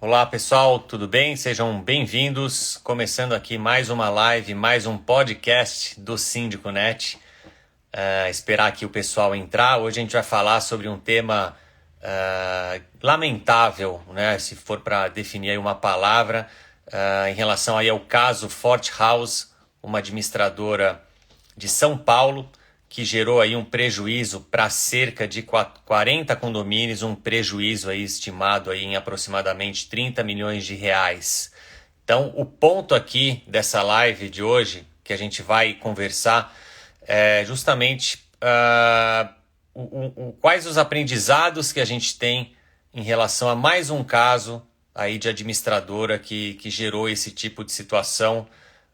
Olá pessoal, tudo bem? Sejam bem-vindos. Começando aqui mais uma live, mais um podcast do Síndico Net. Esperar aqui o pessoal entrar. Hoje a gente vai falar sobre um tema lamentável, né? Se for para definir aí uma palavra, em relação aí ao caso Forte House, uma administradora de São Paulo, que gerou aí um prejuízo para cerca de 40 condomínios, um prejuízo aí estimado aí em aproximadamente 30 milhões de reais. Então, o ponto aqui dessa live de hoje, que a gente vai conversar, é justamente quais os aprendizados que a gente tem em relação a mais um caso aí de administradora que gerou esse tipo de situação.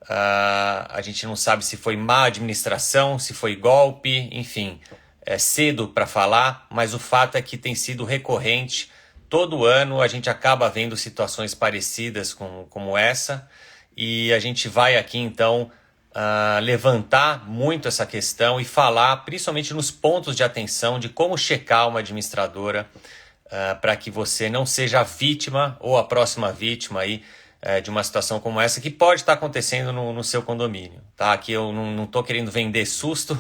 A gente não sabe se foi má administração, se foi golpe, enfim, é cedo para falar, mas o fato é que tem sido recorrente. Todo ano a gente acaba vendo situações parecidas como essa, e a gente vai aqui então levantar muito essa questão e falar principalmente nos pontos de atenção de como checar uma administradora, para que você não seja a vítima ou a próxima vítima aí de uma situação como essa que pode estar acontecendo no seu condomínio. Tá? Aqui eu não estou querendo vender susto,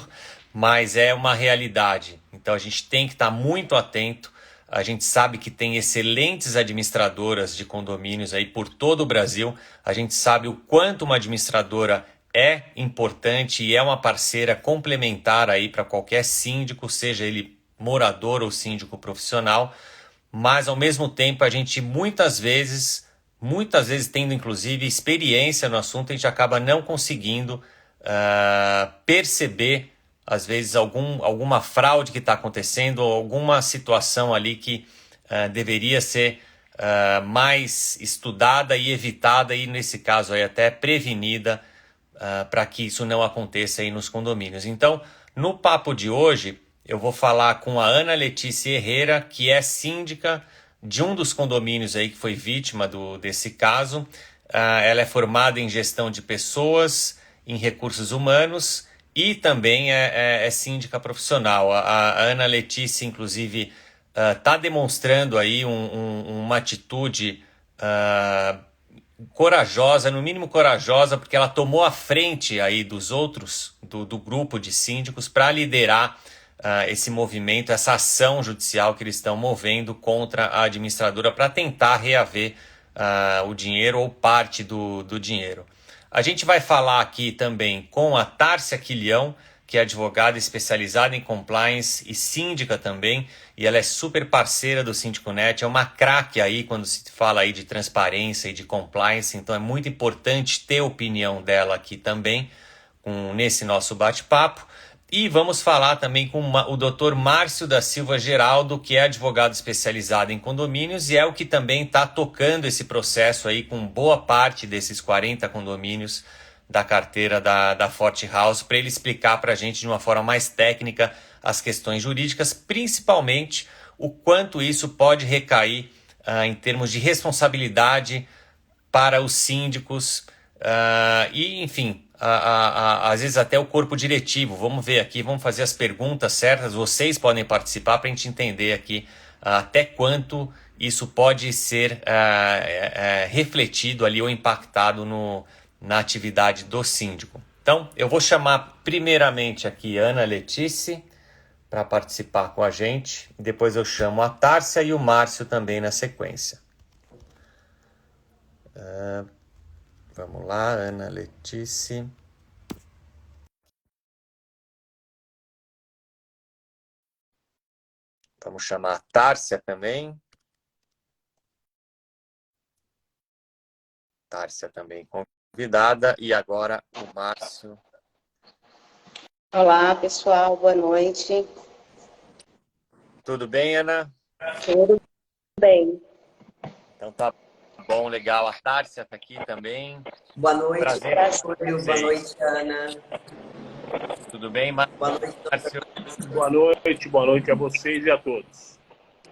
mas é uma realidade. Então a gente tem que estar muito atento. A gente sabe que tem excelentes administradoras de condomínios aí por todo o Brasil. A gente sabe o quanto uma administradora é importante e é uma parceira complementar aí para qualquer síndico, seja ele morador ou síndico profissional. Mas ao mesmo tempo a gente muitas vezes tendo inclusive experiência no assunto, a gente acaba não conseguindo perceber às vezes alguma fraude que está acontecendo ou alguma situação ali que deveria ser mais estudada e evitada e nesse caso aí até prevenida, para que isso não aconteça aí nos condomínios. Então, no papo de hoje, eu vou falar com a Ana Letícia Herrera, que é síndica de um dos condomínios aí que foi vítima desse caso. Ela é formada em gestão de pessoas, em recursos humanos e também é síndica profissional. A Ana Letícia, inclusive, está demonstrando aí uma atitude corajosa, no mínimo corajosa, porque ela tomou a frente aí dos outros, do grupo de síndicos, para liderar esse movimento, essa ação judicial que eles estão movendo contra a administradora para tentar reaver o dinheiro ou parte do dinheiro. A gente vai falar aqui também com a Tárcia Quilhão, que é advogada especializada em compliance e síndica também, e ela é super parceira do Síndico Net, é uma craque aí quando se fala aí de transparência e de compliance, então é muito importante ter a opinião dela aqui também, nesse nosso bate-papo. E vamos falar também com o Dr. Márcio da Silva Geraldo, que é advogado especializado em condomínios e é o que também está tocando esse processo aí com boa parte desses 40 condomínios da carteira da Forte House, para ele explicar para a gente de uma forma mais técnica as questões jurídicas, principalmente o quanto isso pode recair em termos de responsabilidade para os síndicos e, enfim, às vezes até o corpo diretivo. Vamos ver aqui, vamos fazer as perguntas certas, vocês podem participar para a gente entender aqui até quanto isso pode ser refletido ali ou impactado na atividade do síndico. Então, eu vou chamar primeiramente aqui a Ana Letícia para participar com a gente, depois eu chamo a Tárcia e o Márcio também na sequência. Vamos lá, Ana Letícia. Vamos chamar a Tárcia também. Tárcia também convidada. E agora o Márcio. Olá, pessoal, boa noite. Tudo bem, Ana? Tudo bem. Então tá bom, legal. A Tárcia está aqui também. Boa noite, Prazer. Júlio. Boa noite, Ana. Tudo bem, Márcio? Boa noite, Boa noite a vocês e a todos.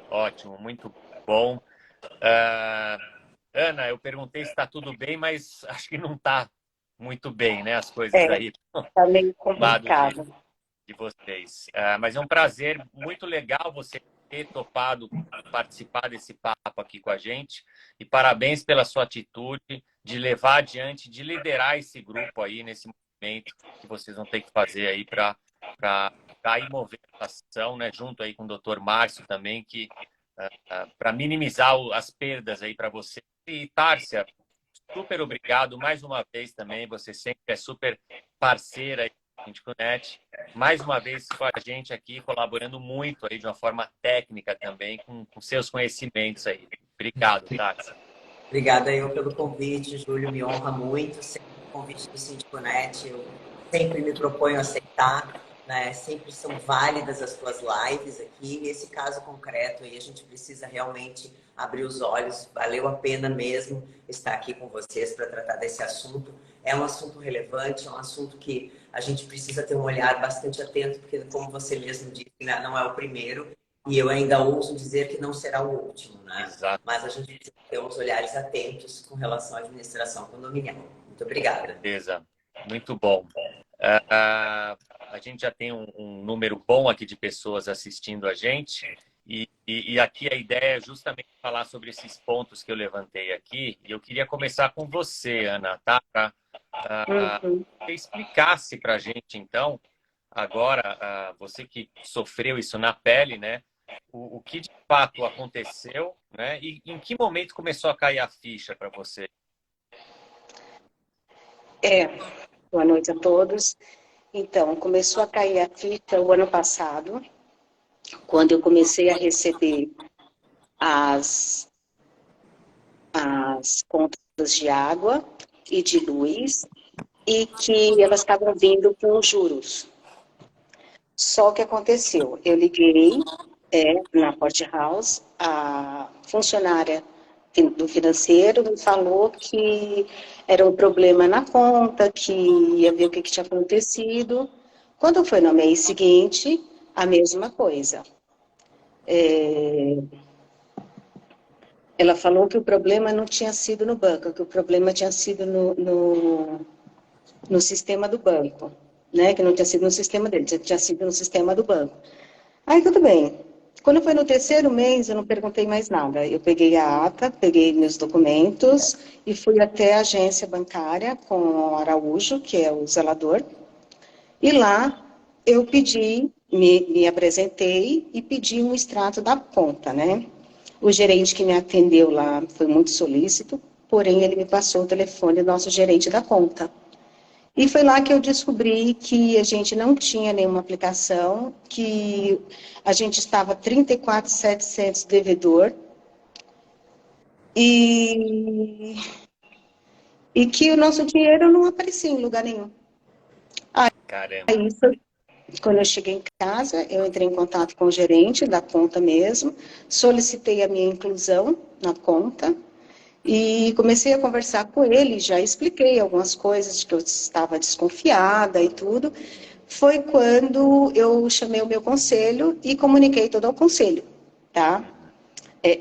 Ótimo, muito bom. Ana, eu perguntei se está tudo bem, mas acho que não está muito bem, né? As coisas aí Tá meio do lado complicado. de vocês. Mas é um prazer muito legal você ter topado participar desse papo aqui com a gente. E parabéns pela sua atitude de levar adiante, de liderar esse grupo aí nesse movimento que vocês vão ter que fazer aí para ir movendo a ação, né? Junto aí com o Dr. Márcio também, que para minimizar as perdas aí para você. E Tárcia, super obrigado mais uma vez também. Você sempre é super parceira aí do SíndicoNet. Mais uma vez com a gente aqui, colaborando muito aí de uma forma técnica também, com seus conhecimentos aí. Obrigado, Tárcia. Obrigada eu pelo convite, Júlio, me honra muito. Sempre o convite do SíndicoNet, eu sempre me proponho a aceitar, né? Sempre são válidas as tuas lives aqui. Nesse caso concreto aí, a gente precisa realmente abrir os olhos. Valeu a pena mesmo estar aqui com vocês para tratar desse assunto. É um assunto relevante, é um assunto que a gente precisa ter um olhar bastante atento, porque, como você mesmo disse, não é o primeiro. E eu ainda ouso dizer que não será o último, né? Exato. Mas a gente precisa ter uns olhares atentos com relação à administração condominial. Muito obrigada. Beleza, muito bom. A gente já tem um número bom aqui de pessoas assistindo a gente. E aqui a ideia é justamente falar sobre esses pontos que eu levantei aqui. E eu queria começar com você, Ana, tá? Para você explicasse para a gente, então, agora, você que sofreu isso na pele, né? O que de fato aconteceu, né? E em que momento começou a cair a ficha para você? Boa noite a todos. Então, começou a cair a ficha o ano passado, quando eu comecei a receber as contas de água e de luz, e que elas estavam vindo com juros. Só que aconteceu, eu liguei na Port House, a funcionária do financeiro me falou que era um problema na conta, que ia ver o que tinha acontecido. Quando foi no mês seguinte, a mesma coisa. Ela falou que o problema não tinha sido no banco, que o problema tinha sido no sistema do banco, né? Que não tinha sido no sistema dele, tinha sido no sistema do banco. Aí tudo bem. Quando foi no terceiro mês, eu não perguntei mais nada. Eu peguei a ata, peguei meus documentos e fui até a agência bancária com o Araújo, que é o zelador. E lá eu pedi, me apresentei e pedi um extrato da conta, né? O gerente que me atendeu lá foi muito solícito, porém ele me passou o telefone do nosso gerente da conta. E foi lá que eu descobri que a gente não tinha nenhuma aplicação, que a gente estava 34.700 devedor e que o nosso dinheiro não aparecia em lugar nenhum. Caramba. Aí, quando eu cheguei em casa, eu entrei em contato com o gerente da conta mesmo, solicitei a minha inclusão na conta, e comecei a conversar com ele, já expliquei algumas coisas de que eu estava desconfiada e tudo. Foi quando eu chamei o meu conselho e comuniquei todo ao conselho, tá?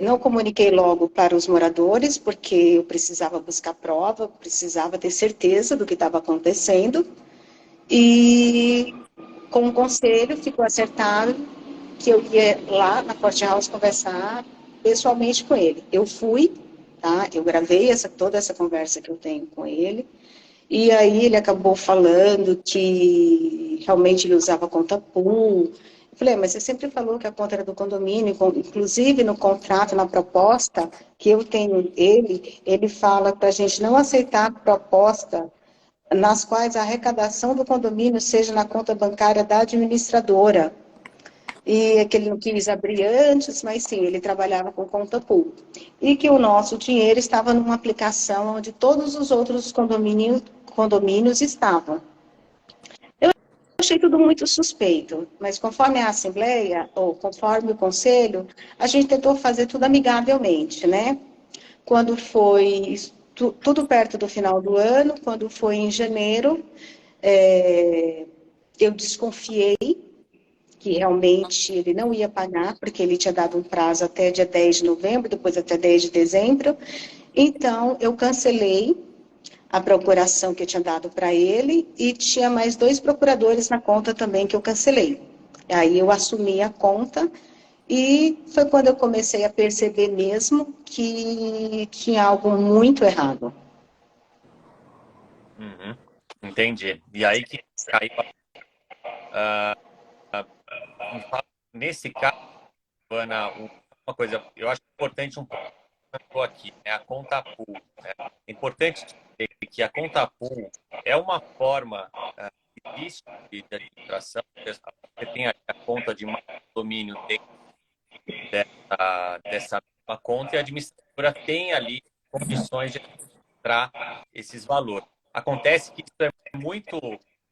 Não comuniquei logo para os moradores, porque eu precisava buscar prova, precisava ter certeza do que estava acontecendo. E com o conselho ficou acertado que eu ia lá na Port House conversar pessoalmente com ele. Eu fui, tá? Eu gravei toda essa conversa que eu tenho com ele, e aí ele acabou falando que realmente ele usava conta pool. Eu falei, mas você sempre falou que a conta era do condomínio, inclusive no contrato, na proposta que eu tenho ele fala para a gente não aceitar proposta nas quais a arrecadação do condomínio seja na conta bancária da administradora. E que ele não quis abrir antes, mas sim, ele trabalhava com conta pool. E que o nosso dinheiro estava numa aplicação onde todos os outros condomínios estavam. Eu achei tudo muito suspeito, mas conforme a Assembleia, ou conforme o Conselho, a gente tentou fazer tudo amigavelmente, né? Quando foi tudo perto do final do ano, quando foi em janeiro, eu desconfiei que realmente ele não ia pagar, porque ele tinha dado um prazo até dia 10 de novembro, depois até 10 de dezembro. Então, eu cancelei a procuração que eu tinha dado para ele e tinha mais 2 procuradores na conta também que eu cancelei. Aí eu assumi a conta E foi quando eu comecei a perceber mesmo que tinha algo muito errado. Uhum. Entendi. E aí que caiu. ah, Me fala, nesse caso, Ana, uma coisa, eu acho importante um ponto aqui, né? A conta pool. Né? É importante dizer que a conta pool é uma forma que existe de administração. Você tem a conta de mais domínio dentro dessa mesma conta e a administradora tem ali condições de administrar esses valores. Acontece que isso é muito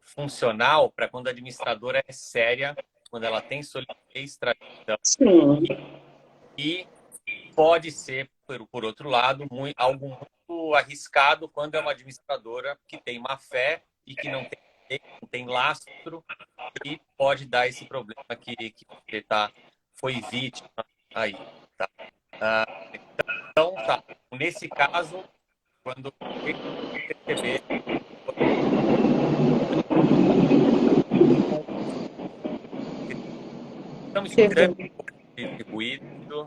funcional para quando a administradora é séria, quando ela tem solidez, tradição Sim, e pode ser, por outro lado, algo muito arriscado quando é uma administradora que tem má fé e que não tem lastro e pode dar esse problema que você foi vítima aí. Tá? Então, tá. Nesse caso, quando perceber, estamos escutando perdão. esse ruído.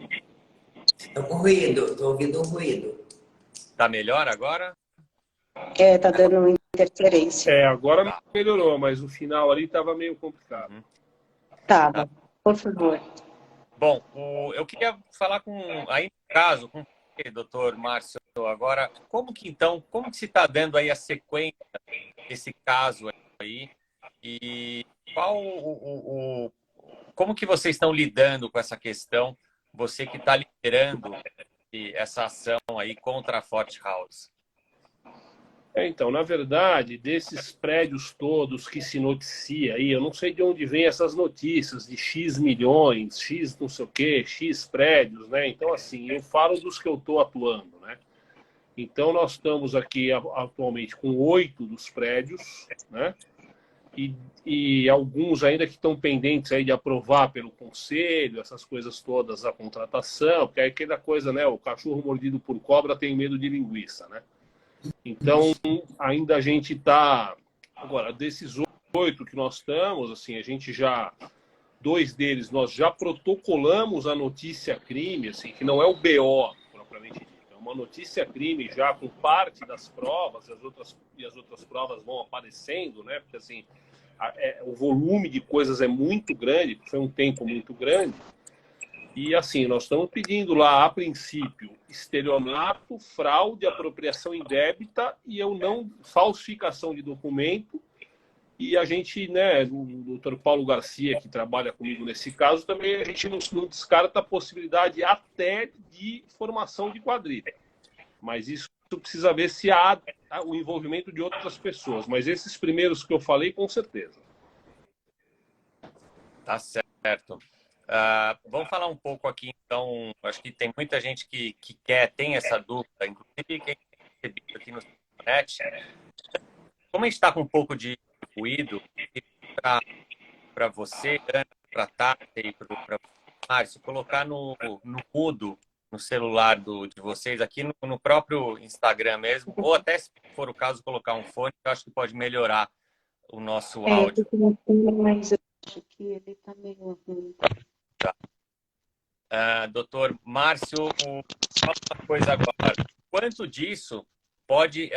Estou com ruído, estou ouvindo um ruído. Está melhor agora? Tá dando interferência. Agora Tá. melhorou, mas o final ali estava meio complicado. Uhum. Tá, por favor. Bom, eu queria falar aí no caso, com você, doutor Márcio, agora, como que se está dando aí a sequência desse caso aí e como que vocês estão lidando com essa questão, você que está liderando essa ação aí contra a Forte House? Então, na verdade, desses prédios todos que se noticia aí, eu não sei de onde vem essas notícias de X milhões, X não sei o quê, X prédios, né? Então, assim, eu falo dos que eu estou atuando, né? Então, nós estamos aqui atualmente com 8 dos prédios, né? E alguns ainda que estão pendentes aí de aprovar pelo conselho, essas coisas todas, a contratação, porque é aquela coisa, né? O cachorro mordido por cobra tem medo de linguiça, né? Então, ainda a gente está... Agora, desses 8 que nós estamos, assim, a gente já... 2 deles nós já protocolamos a notícia crime, assim, que não é o BO, propriamente dito. É uma notícia crime já com parte das provas, e as outras provas vão aparecendo, né? Porque, assim, o volume de coisas é muito grande, foi um tempo muito grande. E assim, nós estamos pedindo lá, a princípio, estelionato, fraude, apropriação indébita e falsificação de documento. E a gente, né, o doutor Paulo Garcia, que trabalha comigo nesse caso, também a gente não descarta a possibilidade até de formação de quadrilha. Mas isso precisa ver se há o envolvimento de outras pessoas. Mas esses primeiros que eu falei, com certeza. Tá certo. Vamos falar um pouco aqui, então. Acho que tem muita gente que tem essa dúvida, inclusive quem recebido aqui no net. Como a gente está com um pouco de ruído, para você, para a Tati e para o Márcio, colocar no mudo, no celular de vocês, aqui no próprio Instagram mesmo, ou até, se for o caso, colocar um fone, eu acho que pode melhorar o nosso áudio. Mas eu acho que ele está meio ruim. Doutor Márcio, fala uma coisa agora. Quanto disso pode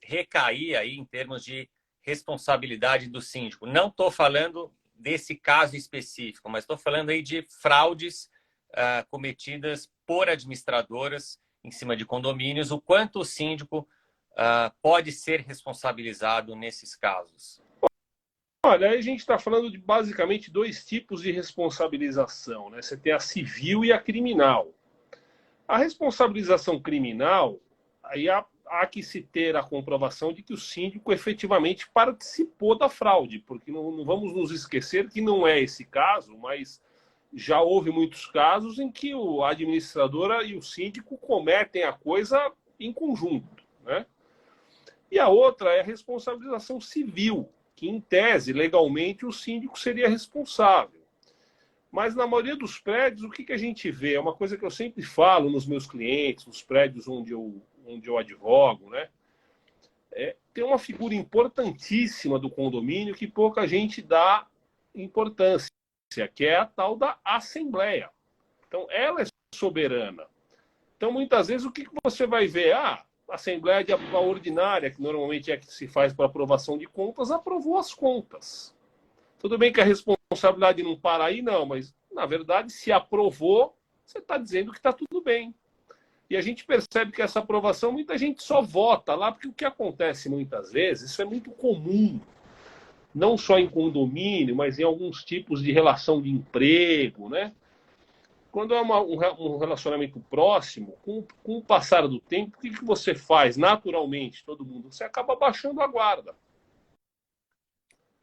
recair aí em termos de responsabilidade do síndico? Não estou falando desse caso específico, mas estou falando aí de fraudes cometidas por administradoras em cima de condomínios. O quanto o síndico pode ser responsabilizado nesses casos? Olha, a gente está falando de basicamente 2 tipos de responsabilização, né? Você tem a civil e a criminal. A responsabilização criminal, aí há que se ter a comprovação de que o síndico efetivamente participou da fraude, porque não vamos nos esquecer que não é esse caso, mas já houve muitos casos em que a administradora e o síndico cometem a coisa em conjunto, né? E a outra é a responsabilização civil, que, em tese, legalmente, o síndico seria responsável. Mas, na maioria dos prédios, o que a gente vê? É uma coisa que eu sempre falo nos meus clientes, nos prédios onde eu advogo, né? Tem uma figura importantíssima do condomínio que pouca gente dá importância, que é a tal da Assembleia. Então, ela é soberana. Então, muitas vezes, o que você vai ver? A Assembleia de ordinária, que normalmente é a que se faz para aprovação de contas, aprovou as contas. Tudo bem que a responsabilidade não para aí, não, mas, na verdade, se aprovou, você está dizendo que está tudo bem. E a gente percebe que essa aprovação, muita gente só vota lá, porque o que acontece muitas vezes, isso é muito comum, não só em condomínio, mas em alguns tipos de relação de emprego, né? Quando é um relacionamento próximo, com o passar do tempo, o que você faz naturalmente, todo mundo? Você acaba baixando a guarda.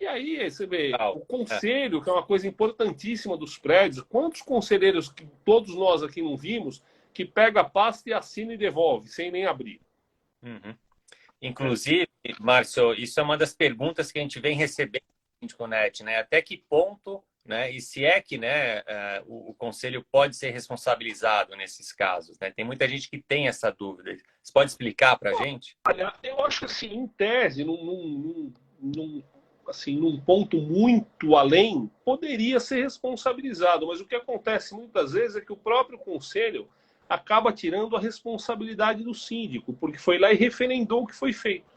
E aí você vê o conselho, que é uma coisa importantíssima dos prédios. Quantos conselheiros que todos nós aqui não vimos que pega a pasta e assina e devolve, sem nem abrir? Uhum. Inclusive, Márcio, isso é uma das perguntas que a gente vem recebendo no Síndico.net, né? Até que ponto, né? E se é que, né, o conselho pode ser responsabilizado nesses casos, né? Tem muita gente que tem essa dúvida. Você pode explicar para a gente? Olha, eu acho que, assim, em tese, assim, num ponto muito além, poderia ser responsabilizado, mas o que acontece muitas vezes é que o próprio conselho acaba tirando a responsabilidade do síndico, porque foi lá e referendou o que foi feito.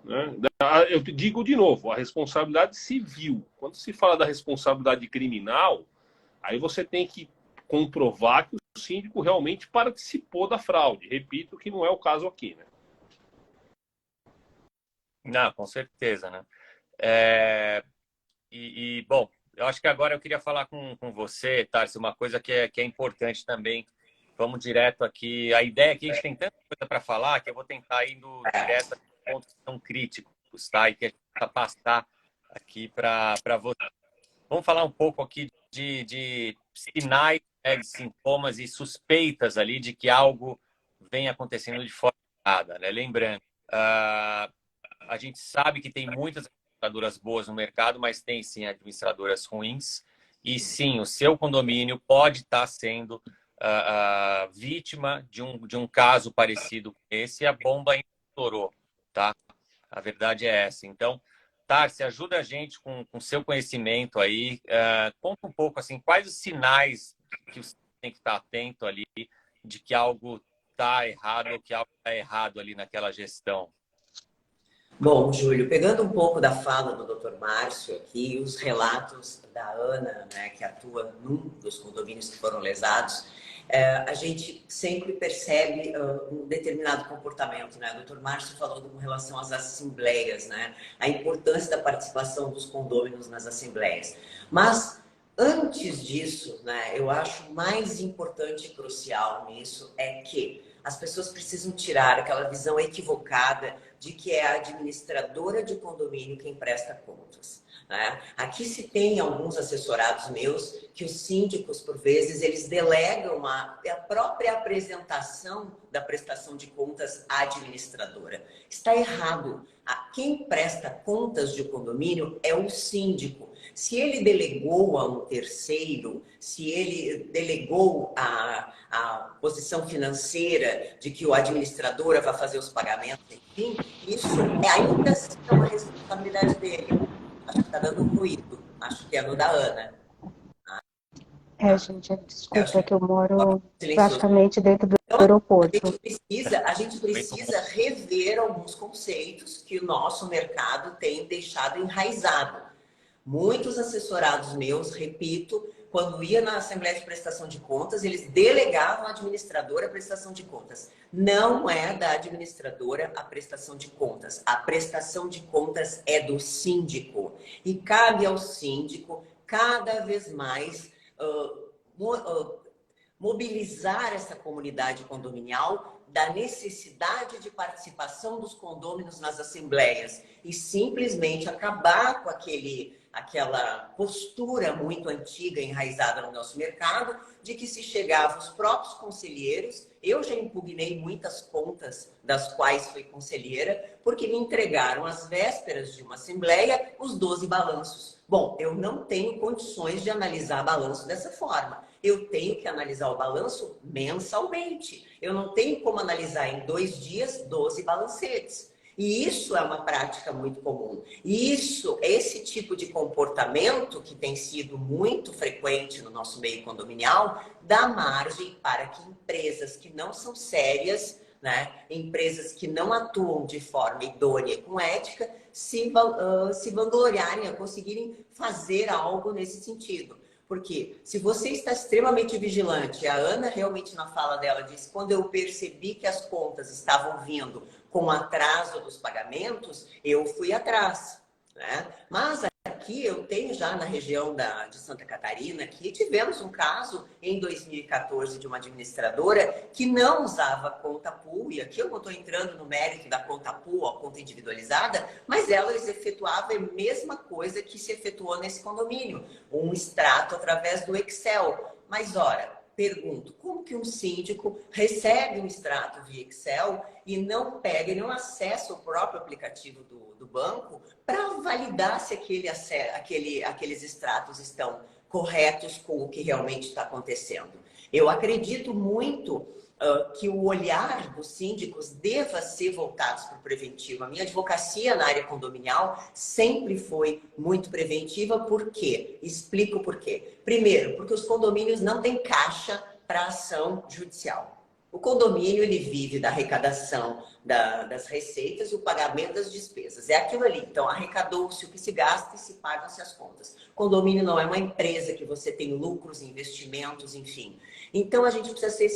Né? Eu te digo de novo, a responsabilidade civil. Quando se fala da responsabilidade criminal, aí você tem que comprovar que o síndico realmente participou da fraude. Repito que não é o caso aqui, né? Não, com certeza, né? Bom, eu acho que agora eu queria falar com você, Tarso, uma coisa que é importante também. Vamos direto aqui. A ideia é que a gente tem tanta coisa para falar que eu vou tentar indo direto a pontos que são críticos, tá? E que a gente vai passar aqui para você. Vamos falar um pouco aqui de sinais, né, de sintomas e suspeitas ali de que algo vem acontecendo de forma errada, né? Lembrando, a gente sabe que tem muitas administradoras boas no mercado, mas tem sim administradoras ruins. E sim, o seu condomínio pode estar sendo vítima de um caso parecido com esse e a bomba ainda estourou, tá? A verdade é essa. Então, Tarsi, ajuda a gente com seu conhecimento aí. Conta um pouco assim, quais os sinais que você tem que estar atento ali de que algo está errado ou que algo está errado ali naquela gestão. Bom, Júlio, pegando um pouco da fala do Dr. Márcio aqui, os relatos da Ana, né, que atua num dos condomínios que foram lesados, a gente sempre percebe um determinado comportamento, né? O Dr. Márcio falou com relação às assembleias, né? A importância da participação dos condôminos nas assembleias. Mas, antes disso, né, eu acho mais importante e crucial nisso é que as pessoas precisam tirar aquela visão equivocada de que é a administradora de condomínio quem presta contas. Né? Aqui se tem alguns assessorados meus que os síndicos, por vezes, eles delegam a própria apresentação da prestação de contas à administradora. Está errado. Quem presta contas de condomínio é o síndico. Se ele delegou a um terceiro, se ele delegou a posição financeira de que o administrador vai fazer os pagamentos, enfim, isso ainda assim é uma responsabilidade dele. Acho que está dando ruído. Acho que é no da Ana. Gente, desculpa, que eu moro praticamente dentro do aeroporto. A gente precisa rever alguns conceitos que o nosso mercado tem deixado enraizado. Muitos assessorados meus, repito, quando ia na Assembleia de Prestação de Contas, eles delegavam à administradora a prestação de contas. Não é da administradora a prestação de contas. A prestação de contas é do síndico. E cabe ao síndico, cada vez mais, mobilizar essa comunidade condominial da necessidade de participação dos condôminos nas assembleias e simplesmente acabar com aquela postura muito antiga, enraizada no nosso mercado, de que se chegava os próprios conselheiros. Eu já impugnei muitas contas das quais fui conselheira, porque me entregaram às vésperas de uma assembleia os 12 balanços. Bom, eu não tenho condições de analisar balanço dessa forma. Eu tenho que analisar o balanço mensalmente. Eu não tenho como analisar em 2 dias 12 balancetes. E isso é uma prática muito comum. E esse tipo de comportamento, que tem sido muito frequente no nosso meio condominial, dá margem para que empresas que não são sérias, né, empresas que não atuam de forma idônea com ética, se vangloriarem a conseguirem fazer algo nesse sentido. Porque se você está extremamente vigilante, a Ana realmente na fala dela disse, quando eu percebi que as contas estavam vindo com atraso dos pagamentos, eu fui atrás, né? Mas aqui eu tenho já na região de Santa Catarina, que tivemos um caso em 2014 de uma administradora que não usava conta pool, e aqui eu não estou entrando no mérito da conta pool, a conta individualizada, mas elas efetuavam a mesma coisa que se efetuou nesse condomínio, um extrato através do Excel. Mas, ora, pergunto, como que um síndico recebe um extrato via Excel e não pega e não acessa o próprio aplicativo do banco para validar se aqueles extratos estão corretos com o que realmente está acontecendo? Eu acredito muito que o olhar dos síndicos deva ser voltado para o preventivo. A minha advocacia na área condominial sempre foi muito preventiva. Por quê? Explico por quê. Primeiro, porque os condomínios não têm caixa para ação judicial. O condomínio, ele vive da arrecadação das receitas e o pagamento das despesas. É aquilo ali. Então, arrecadou-se o que se gasta e se pagam-se as contas. Condomínio não é uma empresa que você tem lucros, investimentos, enfim. Então, a gente precisa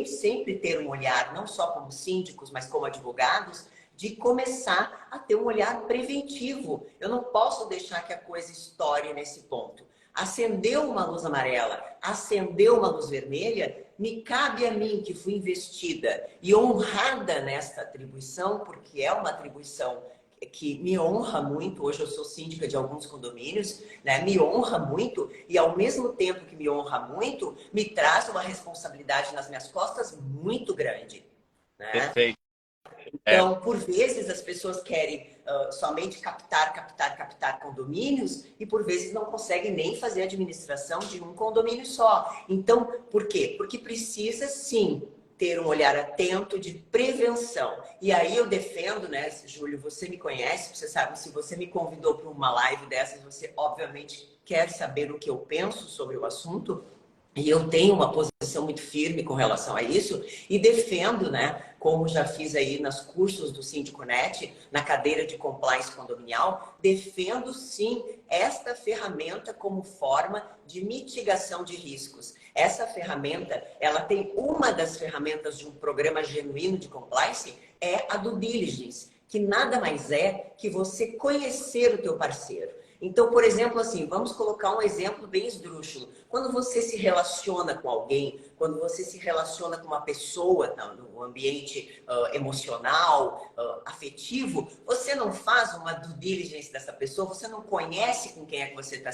sempre ter um olhar, não só como síndicos, mas como advogados, de começar a ter um olhar preventivo. Eu não posso deixar que a coisa estoure nesse ponto. Acendeu uma luz amarela, acendeu uma luz vermelha, me cabe a mim, que fui investida e honrada nesta atribuição, porque é uma atribuição que me honra muito. Hoje eu sou síndica de alguns condomínios, né? Me honra muito e, ao mesmo tempo que me honra muito, me traz uma responsabilidade nas minhas costas muito grande, né? Perfeito. Então, por vezes, as pessoas querem somente captar condomínios e, por vezes, não conseguem nem fazer a administração de um condomínio só. Então, por quê? Porque precisa, sim, ter um olhar atento de prevenção. E aí eu defendo, né, Júlio, você me conhece, você sabe, se você me convidou para uma live dessas, você, obviamente, quer saber o que eu penso sobre o assunto. E eu tenho uma posição muito firme com relação a isso e defendo, né, como já fiz aí nos cursos do Síndico.net, na cadeira de compliance condominial, defendo sim esta ferramenta como forma de mitigação de riscos. Essa ferramenta, ela tem uma das ferramentas de um programa genuíno de compliance, é a due diligence, que nada mais é que você conhecer o teu parceiro. Então, por exemplo, assim, vamos colocar um exemplo bem esdrúxulo. Quando você se relaciona com alguém, quando você se relaciona com uma pessoa no ambiente emocional, afetivo, você não faz uma due diligence dessa pessoa, você não conhece com quem é que você está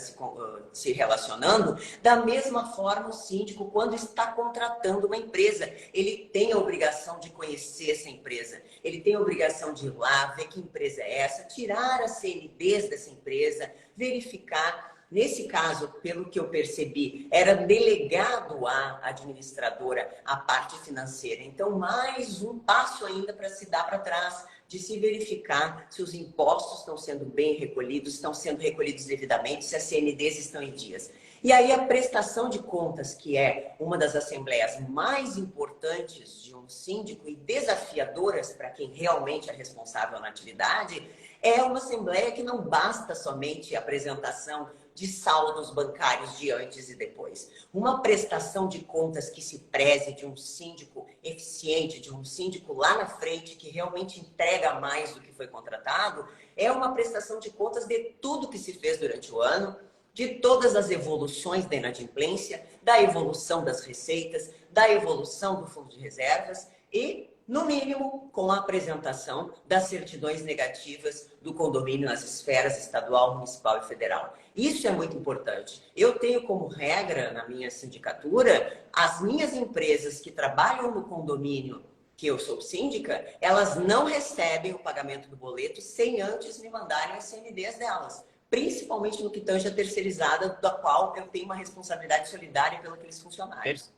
se relacionando. Da mesma forma, o síndico, quando está contratando uma empresa, ele tem a obrigação de conhecer essa empresa. Ele tem a obrigação de ir lá, ver que empresa é essa, tirar as CNDs dessa empresa, verificar. Nesse caso, pelo que eu percebi, era delegado à administradora a parte financeira. Então, mais um passo ainda para se dar para trás, de se verificar se os impostos estão sendo bem recolhidos, estão sendo recolhidos devidamente, se as CNDs estão em dias. E aí a prestação de contas, que é uma das assembleias mais importantes de um síndico e desafiadoras para quem realmente é responsável na atividade, é uma assembleia que não basta somente a apresentação de saldos bancários de antes e depois. Uma prestação de contas que se preze de um síndico eficiente, de um síndico lá na frente que realmente entrega mais do que foi contratado, é uma prestação de contas de tudo que se fez durante o ano, de todas as evoluções da inadimplência, da evolução das receitas, da evolução do fundo de reservas e, no mínimo, com a apresentação das certidões negativas do condomínio nas esferas estadual, municipal e federal. Isso é muito importante. Eu tenho como regra na minha sindicatura, as minhas empresas que trabalham no condomínio que eu sou síndica, elas não recebem o pagamento do boleto sem antes me mandarem as CNDs delas. Principalmente no que tange a terceirizada, da qual eu tenho uma responsabilidade solidária pelos aqueles funcionários.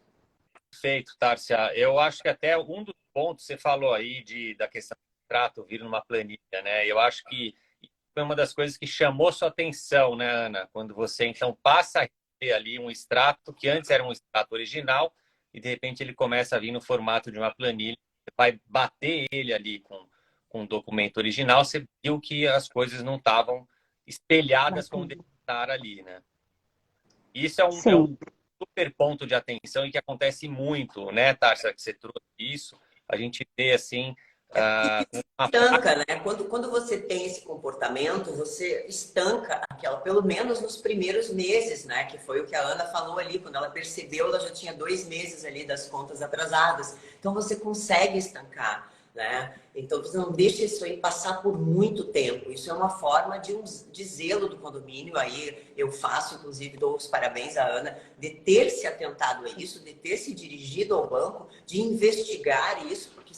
Perfeito, Tárcia. Eu acho que até um dos pontos você falou aí da questão extrato vir numa planilha, né? Eu acho que foi uma das coisas que chamou sua atenção, né, Ana? Quando você, então, passa a ter ali um extrato que antes era um extrato original e, de repente, ele começa a vir no formato de uma planilha. Você vai bater ele ali com um documento original, você viu que as coisas não estavam espelhadas como deveriam estar ali, né? Isso é um Sim, super ponto de atenção e que acontece muito, né, Tarsa, que você trouxe isso. A gente vê, assim, uma Estanca, né? Quando você tem esse comportamento, você estanca aquela, pelo menos nos primeiros meses, né? Que foi o que a Ana falou ali, quando ela percebeu, ela já tinha 2 meses ali das contas atrasadas. Então você consegue estancar, né? Então você não deixa isso aí passar por muito tempo. Isso é uma forma de zelo do condomínio. Aí eu faço, inclusive, dou os parabéns à Ana de ter se atentado a isso, de ter se dirigido ao banco, de investigar isso, porque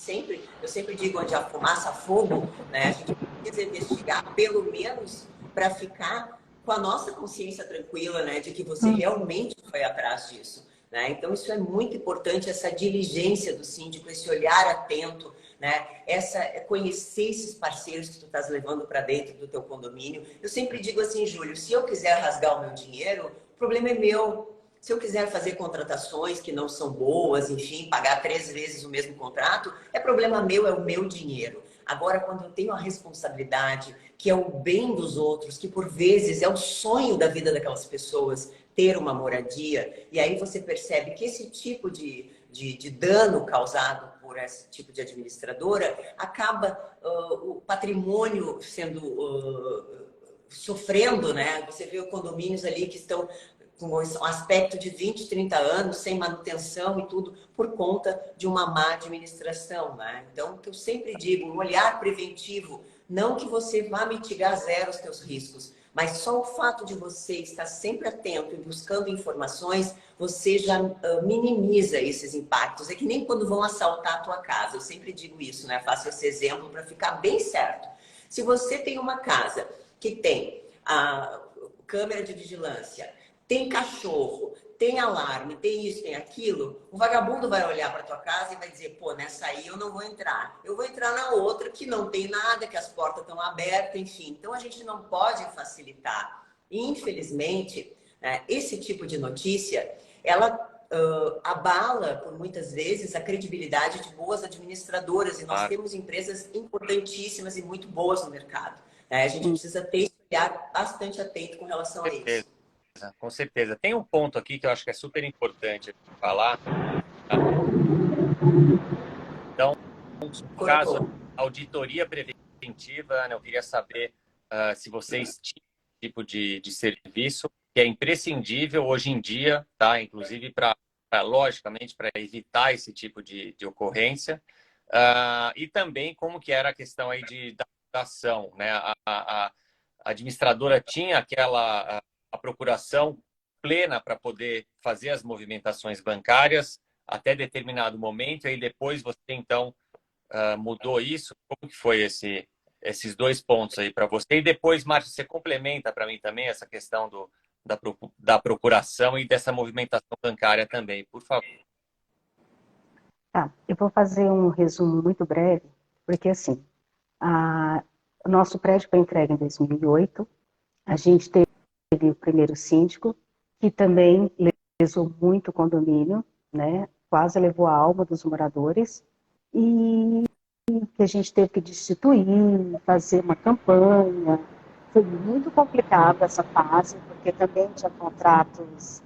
eu sempre digo, onde há fumaça, há fogo, né? A gente precisa investigar, pelo menos, para ficar com a nossa consciência tranquila, né? De que você realmente foi atrás disso, né? Então, isso é muito importante, essa diligência do síndico, esse olhar atento, né? Conhecer esses parceiros que tu estás levando para dentro do teu condomínio. Eu sempre digo assim, Júlio, se eu quiser rasgar o meu dinheiro, o problema é meu. Se eu quiser fazer contratações que não são boas, enfim, pagar 3 vezes o mesmo contrato, é problema meu, é o meu dinheiro. Agora, quando eu tenho a responsabilidade, que é o bem dos outros, que por vezes é o sonho da vida daquelas pessoas, ter uma moradia, e aí você percebe que esse tipo de dano causado por esse tipo de administradora acaba o patrimônio sendo sofrendo, né? Você vê condomínios ali que estão com um aspecto de 20, 30 anos, sem manutenção e tudo, por conta de uma má administração, né? Então, eu sempre digo, um olhar preventivo, não que você vá mitigar zero os teus riscos, mas só o fato de você estar sempre atento e buscando informações, você já minimiza esses impactos. É que nem quando vão assaltar a tua casa, eu sempre digo isso, né? Faço esse exemplo para ficar bem certo. Se você tem uma casa que tem a câmera de vigilância, tem cachorro, tem alarme, tem isso, tem aquilo, o vagabundo vai olhar para tua casa e vai dizer, pô, nessa aí eu não vou entrar. Eu vou entrar na outra que não tem nada, que as portas estão abertas, enfim. Então a gente não pode facilitar. E, infelizmente, esse tipo de notícia, ela abala, por muitas vezes, a credibilidade de boas administradoras. E nós claro, temos empresas importantíssimas e muito boas no mercado. A gente sim. precisa ter esse olhar bastante atento com relação a certeza, isso. com certeza. Tem um ponto aqui que eu acho que é super importante falar. Tá? Então, no caso, Cortou. auditoria preventiva, né, eu queria saber se vocês tinham esse tipo de serviço que é imprescindível hoje em dia, tá? Inclusive logicamente, para evitar esse tipo de ocorrência. E também como que era a questão aí da ação, né? A administradora tinha a procuração plena para poder fazer as movimentações bancárias até determinado momento, e aí depois você, então, mudou isso? Como que foi esses dois pontos aí para você? E depois, Márcio, você complementa para mim também essa questão da procuração e dessa movimentação bancária também, por favor. Tá, eu vou fazer um resumo muito breve, porque assim, o nosso prédio foi entregue em 2008, a gente teve o primeiro síndico, que também lesou muito o condomínio, né? Quase levou a alma dos moradores, e que a gente teve que destituir, fazer uma campanha. Foi muito complicado essa fase, porque também tinha contratos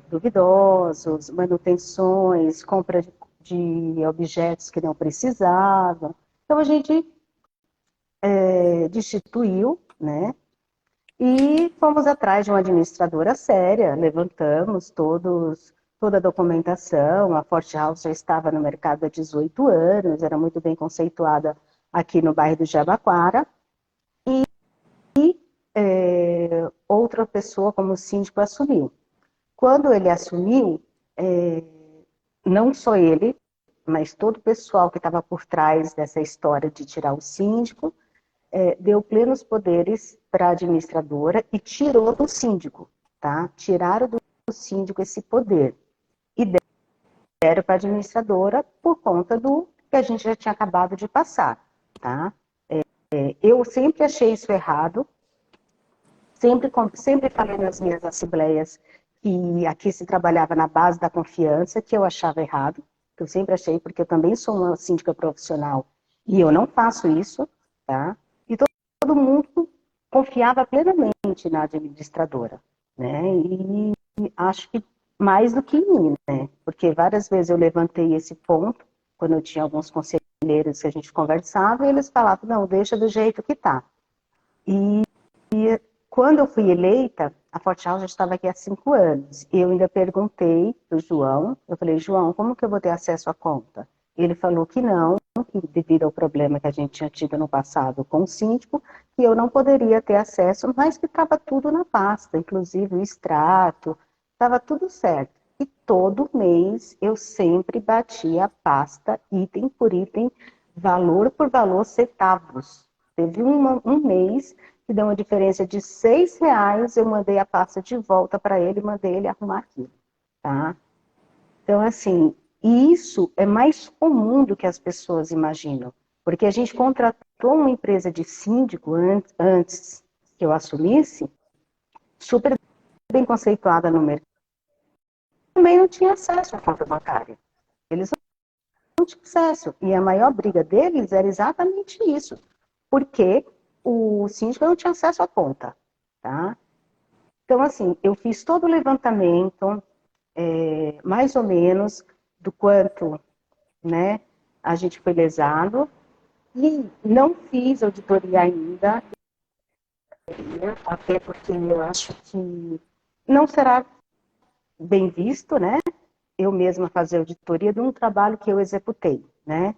duvidosos, manutenções, compra de objetos que não precisavam. Então a gente destituiu, né? E fomos atrás de uma administradora séria, levantamos toda a documentação. A Forte House já estava no mercado há 18 anos, era muito bem conceituada aqui no bairro do Jabaquara. Outra pessoa como síndico assumiu. Quando ele assumiu, não só ele, mas todo o pessoal que estava por trás dessa história de tirar o síndico, deu plenos poderes para a administradora e tirou do síndico, tá? Tiraram do síndico esse poder e deram para a administradora por conta do que a gente já tinha acabado de passar. tá? Eu sempre achei isso errado, sempre falei nas minhas assembleias que aqui se trabalhava na base da confiança, que eu achava errado, que eu sempre achei, porque eu também sou uma síndica profissional e eu não faço isso, tá? E todo mundo confiava plenamente na administradora, né? E acho que mais do que em mim, né? Porque várias vezes eu levantei esse ponto, quando eu tinha alguns conselheiros que a gente conversava, e eles falavam, não, deixa do jeito que tá. E quando eu fui eleita, a Forte House já estava aqui há 5 anos. E eu ainda perguntei para o João, eu falei, João, como que eu vou ter acesso à conta? Ele falou que não, que devido ao problema que a gente tinha tido no passado com o síndico, que eu não poderia ter acesso, mas que estava tudo na pasta, inclusive o extrato, estava tudo certo. E todo mês eu sempre batia a pasta, item por item, valor por valor, centavos. Teve um mês que deu uma diferença de R$ 6, eu mandei a pasta de volta para ele e mandei ele arrumar aquilo, tá? Então, assim, isso é mais comum do que as pessoas imaginam, porque a gente contratou uma empresa de síndico antes que eu assumisse, super bem conceituada no mercado, também não tinha acesso à conta bancária. Eles não tinham acesso, e a maior briga deles era exatamente isso, porque o síndico não tinha acesso à conta, tá? Então, assim, eu fiz todo o levantamento, mais ou menos, do quanto, né, a gente foi lesado, e não fiz auditoria ainda, até porque eu acho que não será bem visto, né, eu mesma fazer auditoria de um trabalho que eu executei, né,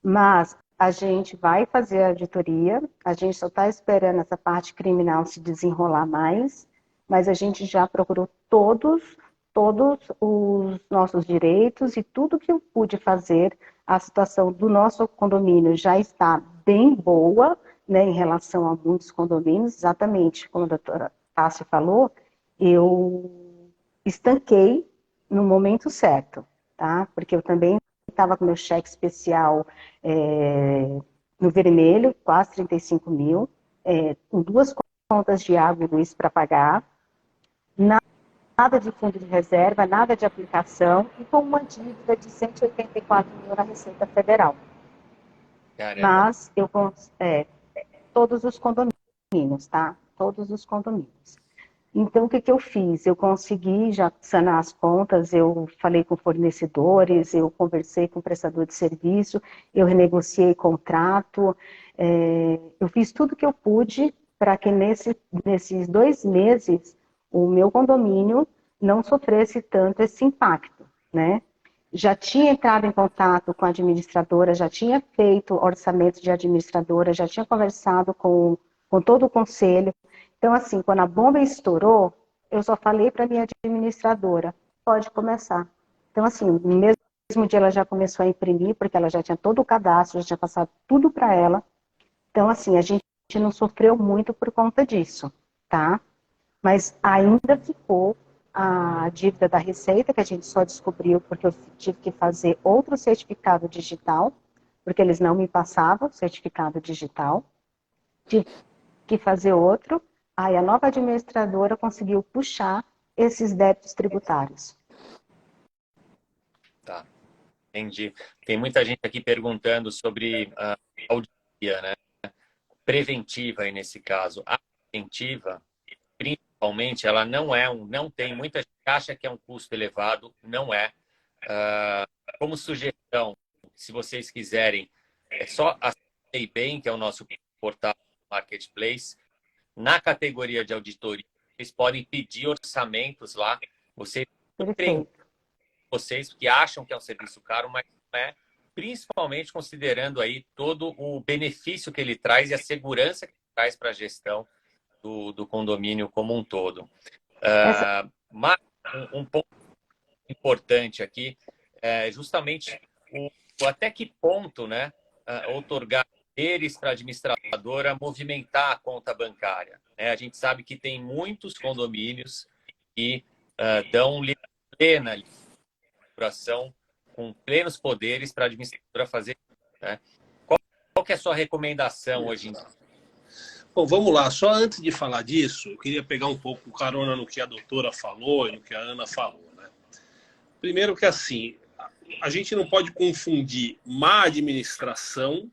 mas a gente vai fazer a auditoria, a gente só está esperando essa parte criminal se desenrolar mais, mas a gente já procurou todos os nossos direitos e tudo que eu pude fazer. A situação do nosso condomínio já está bem boa, né, em relação a muitos condomínios, exatamente como a doutora Tássia falou, eu estanquei no momento certo, tá? Porque eu também estava com meu cheque especial no vermelho, quase 35 mil, com 2 contas de água e luz para pagar, nada de fundo de reserva, nada de aplicação, e com uma dívida de 184 mil na Receita Federal. Caramba. Mas todos os condomínios, tá? Todos os condomínios. Então, o que eu fiz? Eu consegui já sanar as contas, eu falei com fornecedores, eu conversei com o prestador de serviço, eu renegociei contrato, eu fiz tudo que eu pude para que nesses 2 meses o meu condomínio não sofresse tanto esse impacto, né? Já tinha entrado em contato com a administradora, já tinha feito orçamento de administradora, já tinha conversado com todo o conselho. Então, assim, quando a bomba estourou, eu só falei para minha administradora, pode começar. Então, assim, no mesmo dia ela já começou a imprimir, porque ela já tinha todo o cadastro, já tinha passado tudo para ela. Então, assim, a gente não sofreu muito por conta disso, tá? Mas ainda ficou a dívida da Receita, que a gente só descobriu porque eu tive que fazer outro certificado digital, porque eles não me passavam certificado digital. Tive que fazer outro. Aí a nova administradora conseguiu puxar esses débitos tributários. Tá, entendi. Tem muita gente aqui perguntando sobre a auditoria, né? Preventiva aí nesse caso. A preventiva, principalmente, ela não tem, muita gente acha que é um custo elevado, não é. Como sugestão, se vocês quiserem, é só acessem bem, que é o nosso portal Marketplace. Na categoria de auditoria, vocês podem pedir orçamentos lá. Vocês que acham que é um serviço caro, mas não é, principalmente considerando aí todo o benefício que ele traz e a segurança que ele traz para a gestão do condomínio como um todo. Mas um ponto importante aqui é justamente até que ponto, né, outorgar poderes para a administradora movimentar a conta bancária. A gente sabe que tem muitos condomínios que dão plena liberação com plenos poderes para a administradora fazer, né? Qual Qual que é a sua recomendação hoje em dia? Bom, vamos lá. Só antes de falar disso, eu queria pegar um pouco carona no que a doutora falou e no que a Ana falou, né? Primeiro que assim, a gente não pode confundir má administração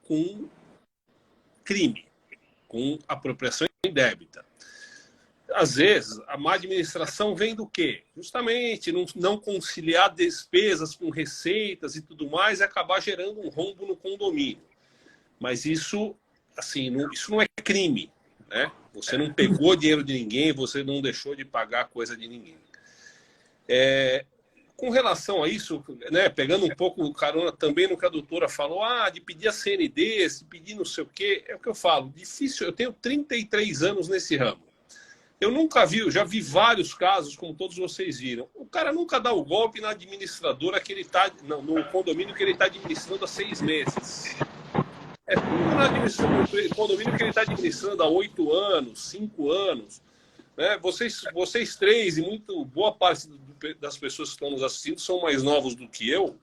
com crime, com apropriação indébita. Às vezes, a má administração vem do quê? Justamente não conciliar despesas com receitas e tudo mais e acabar gerando um rombo no condomínio. Mas isso, assim, isso não é crime, né? Você não pegou dinheiro de ninguém, você não deixou de pagar coisa de ninguém. Com relação a isso, né, pegando um pouco carona também no que a doutora falou, de pedir a CND, de pedir não sei o quê, é o que eu falo, difícil, eu tenho 33 anos nesse ramo. Eu nunca vi, eu já vi vários casos, como todos vocês viram. O cara nunca dá o golpe na administradora que ele está, no condomínio que ele está administrando há 6 meses. É tudo no condomínio que ele está administrando há 8 anos, 5 anos. Né? Vocês três e muito boa parte das pessoas que estão nos assistindo são mais novos do que eu,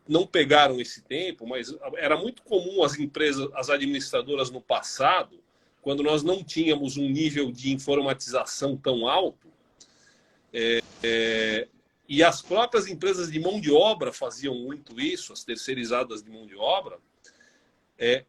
não pegaram esse tempo, mas era muito comum as empresas, as administradoras no passado, quando nós não tínhamos um nível de informatização tão alto, e as próprias empresas de mão de obra faziam muito isso, as terceirizadas de mão de obra,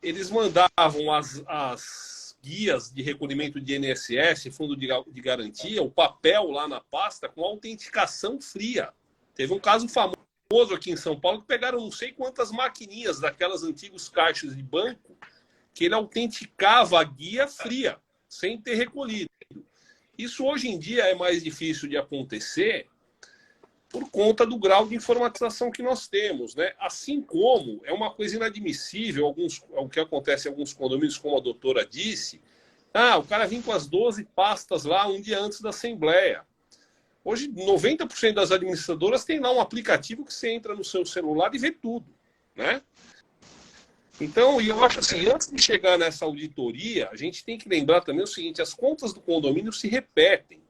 eles mandavam as guias de recolhimento de INSS, Fundo de Garantia, o papel lá na pasta com autenticação fria. Teve um caso famoso aqui em São Paulo que pegaram não sei quantas maquininhas daquelas antigos caixas de banco que ele autenticava a guia fria, sem ter recolhido. Isso hoje em dia é mais difícil de acontecer por conta do grau de informatização que nós temos, né? Assim como é uma coisa inadmissível o que acontece em alguns condomínios, como a doutora disse, o cara vem com as 12 pastas lá um dia antes da assembleia. Hoje, 90% das administradoras tem lá um aplicativo que você entra no seu celular e vê tudo, né? Então, eu acho assim, antes de chegar nessa auditoria, a gente tem que lembrar também o seguinte, as contas do condomínio se repetem.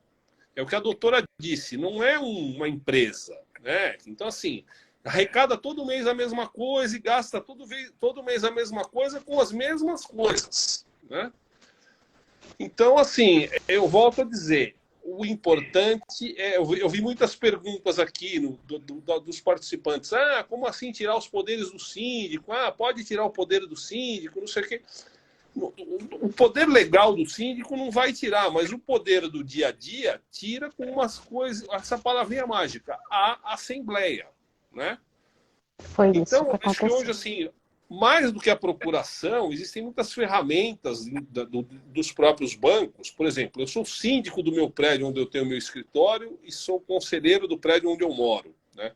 É o que a doutora disse, não é uma empresa, né? Então, assim, arrecada todo mês a mesma coisa e gasta todo mês a mesma coisa com as mesmas coisas, né? Então, assim, eu volto a dizer, o importante eu vi muitas perguntas aqui dos participantes. Como assim tirar os poderes do síndico? Pode tirar o poder do síndico, não sei o quê. O poder legal do síndico não vai tirar, mas o poder do dia a dia tira com umas coisas, essa palavrinha mágica, a assembleia, né? Foi isso então, que acho que aconteceu. hoje, assim, mais do que a procuração, existem muitas ferramentas dos próprios bancos. Por exemplo, eu sou síndico do meu prédio onde eu tenho meu escritório e sou conselheiro do prédio onde eu moro, né?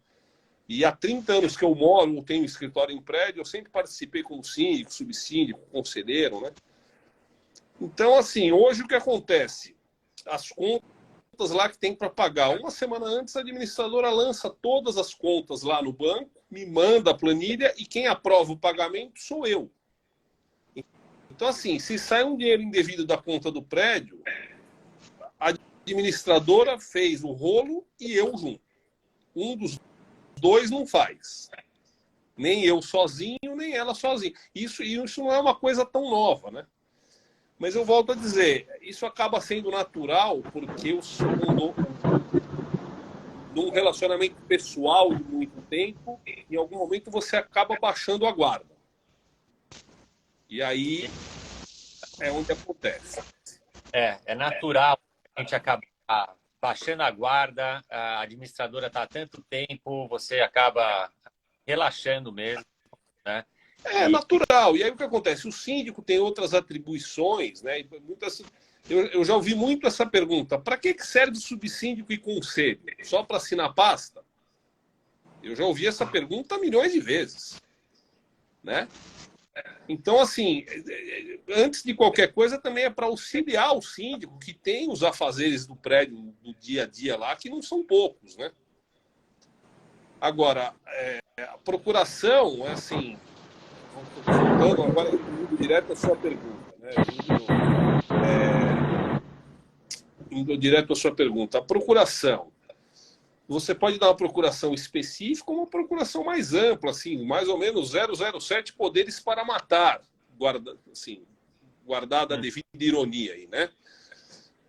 E há 30 anos que eu moro, tenho escritório em prédio, eu sempre participei como síndico, subsíndico, conselheiro, né? Então, assim, hoje o que acontece? As contas lá que tem para pagar. Uma semana antes, a administradora lança todas as contas lá no banco, me manda a planilha e quem aprova o pagamento sou eu. Então, assim, se sai um dinheiro indevido da conta do prédio, a administradora fez o rolo e eu junto. Um dos dois não faz. Nem eu sozinho, nem ela sozinha. Isso não é uma coisa tão nova, né? Mas eu volto a dizer, isso acaba sendo natural porque eu sou num relacionamento pessoal de muito tempo, em algum momento você acaba baixando a guarda. E aí é onde acontece. É natural a gente acabar baixando a guarda, a administradora está há tanto tempo, você acaba relaxando mesmo, né? É natural. E aí o que acontece? O síndico tem outras atribuições, né? Eu já ouvi muito essa pergunta. Para que serve subsíndico e conselho? Só para assinar pasta? Eu já ouvi essa pergunta milhões de vezes, né? Então, assim, antes de qualquer coisa, também é para auxiliar o síndico, que tem os afazeres do prédio, do dia a dia lá, que não são poucos, né? Agora, a procuração, assim, voltando agora indo direto à sua pergunta, né? Indo direto à sua pergunta. A procuração. você pode dar uma procuração específica ou uma procuração mais ampla, assim, mais ou menos 007 poderes para matar, guardada a devida ironia aí, né?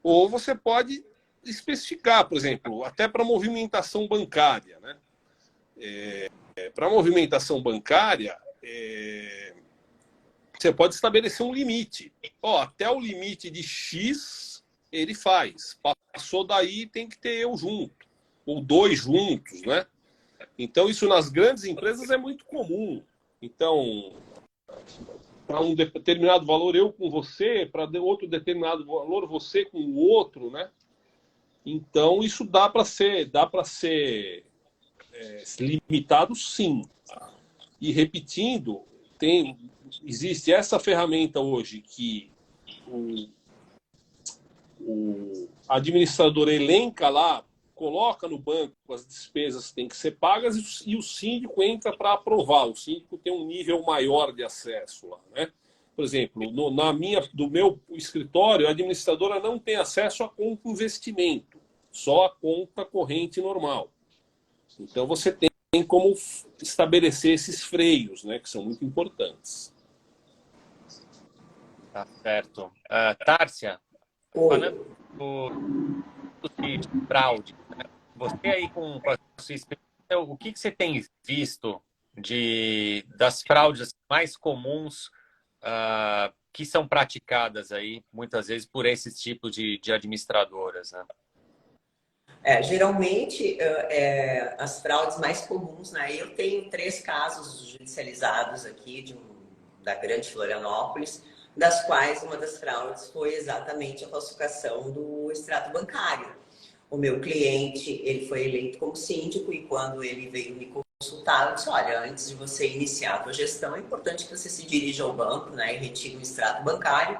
Ou você pode especificar, por exemplo, até para movimentação bancária, né? Para movimentação bancária, você pode estabelecer um limite. Até o limite de X ele faz. Passou daí, tem que ter eu junto. Ou dois juntos, né? Então, isso nas grandes empresas é muito comum. Então, para um determinado valor eu com você, para outro determinado valor você com o outro, né? Então, isso dá para ser limitado, sim. E repetindo, existe essa ferramenta hoje que o administrador elenca lá, coloca no banco as despesas que têm que ser pagas e o síndico entra para aprovar. O síndico tem um nível maior de acesso lá, né? Por exemplo, do meu escritório, a administradora não tem acesso à conta investimento, só a conta corrente normal. Então você tem como estabelecer esses freios, né, que são muito importantes. Tá certo. Tárcia, falando de fraude, né? Você aí com a sua experiência, o que você tem visto das fraudes mais comuns que são praticadas aí, muitas vezes, por esses tipos de administradoras, né? Geralmente, as fraudes mais comuns, né? Eu tenho 3 casos judicializados aqui da Grande Florianópolis, das quais uma das fraudes foi exatamente a falsificação do extrato bancário. O meu cliente, ele foi eleito como síndico e quando ele veio me consultar, eu disse, olha, antes de você iniciar a sua gestão, é importante que você se dirija ao banco, né, e retire o extrato bancário.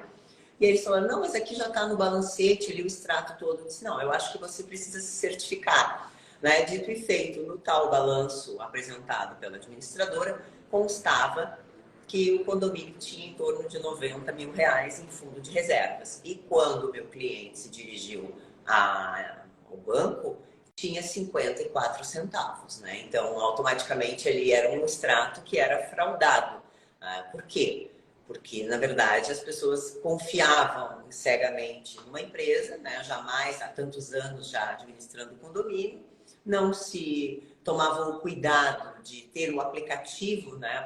E eles falaram, não, mas aqui já está no balancete, ali o extrato todo. Eu disse, não, eu acho que você precisa se certificar. Né? Dito e feito, no tal balanço apresentado pela administradora, constava que o condomínio tinha em torno de R$90 mil em fundo de reservas. E quando o meu cliente se dirigiu ao banco, tinha 54 centavos. Né? Então, automaticamente, ali era um extrato que era fraudado. Por quê? Porque, na verdade, as pessoas confiavam cegamente numa empresa, né? Jamais, há tantos anos já administrando o condomínio, não se tomavam o cuidado de ter o aplicativo, né,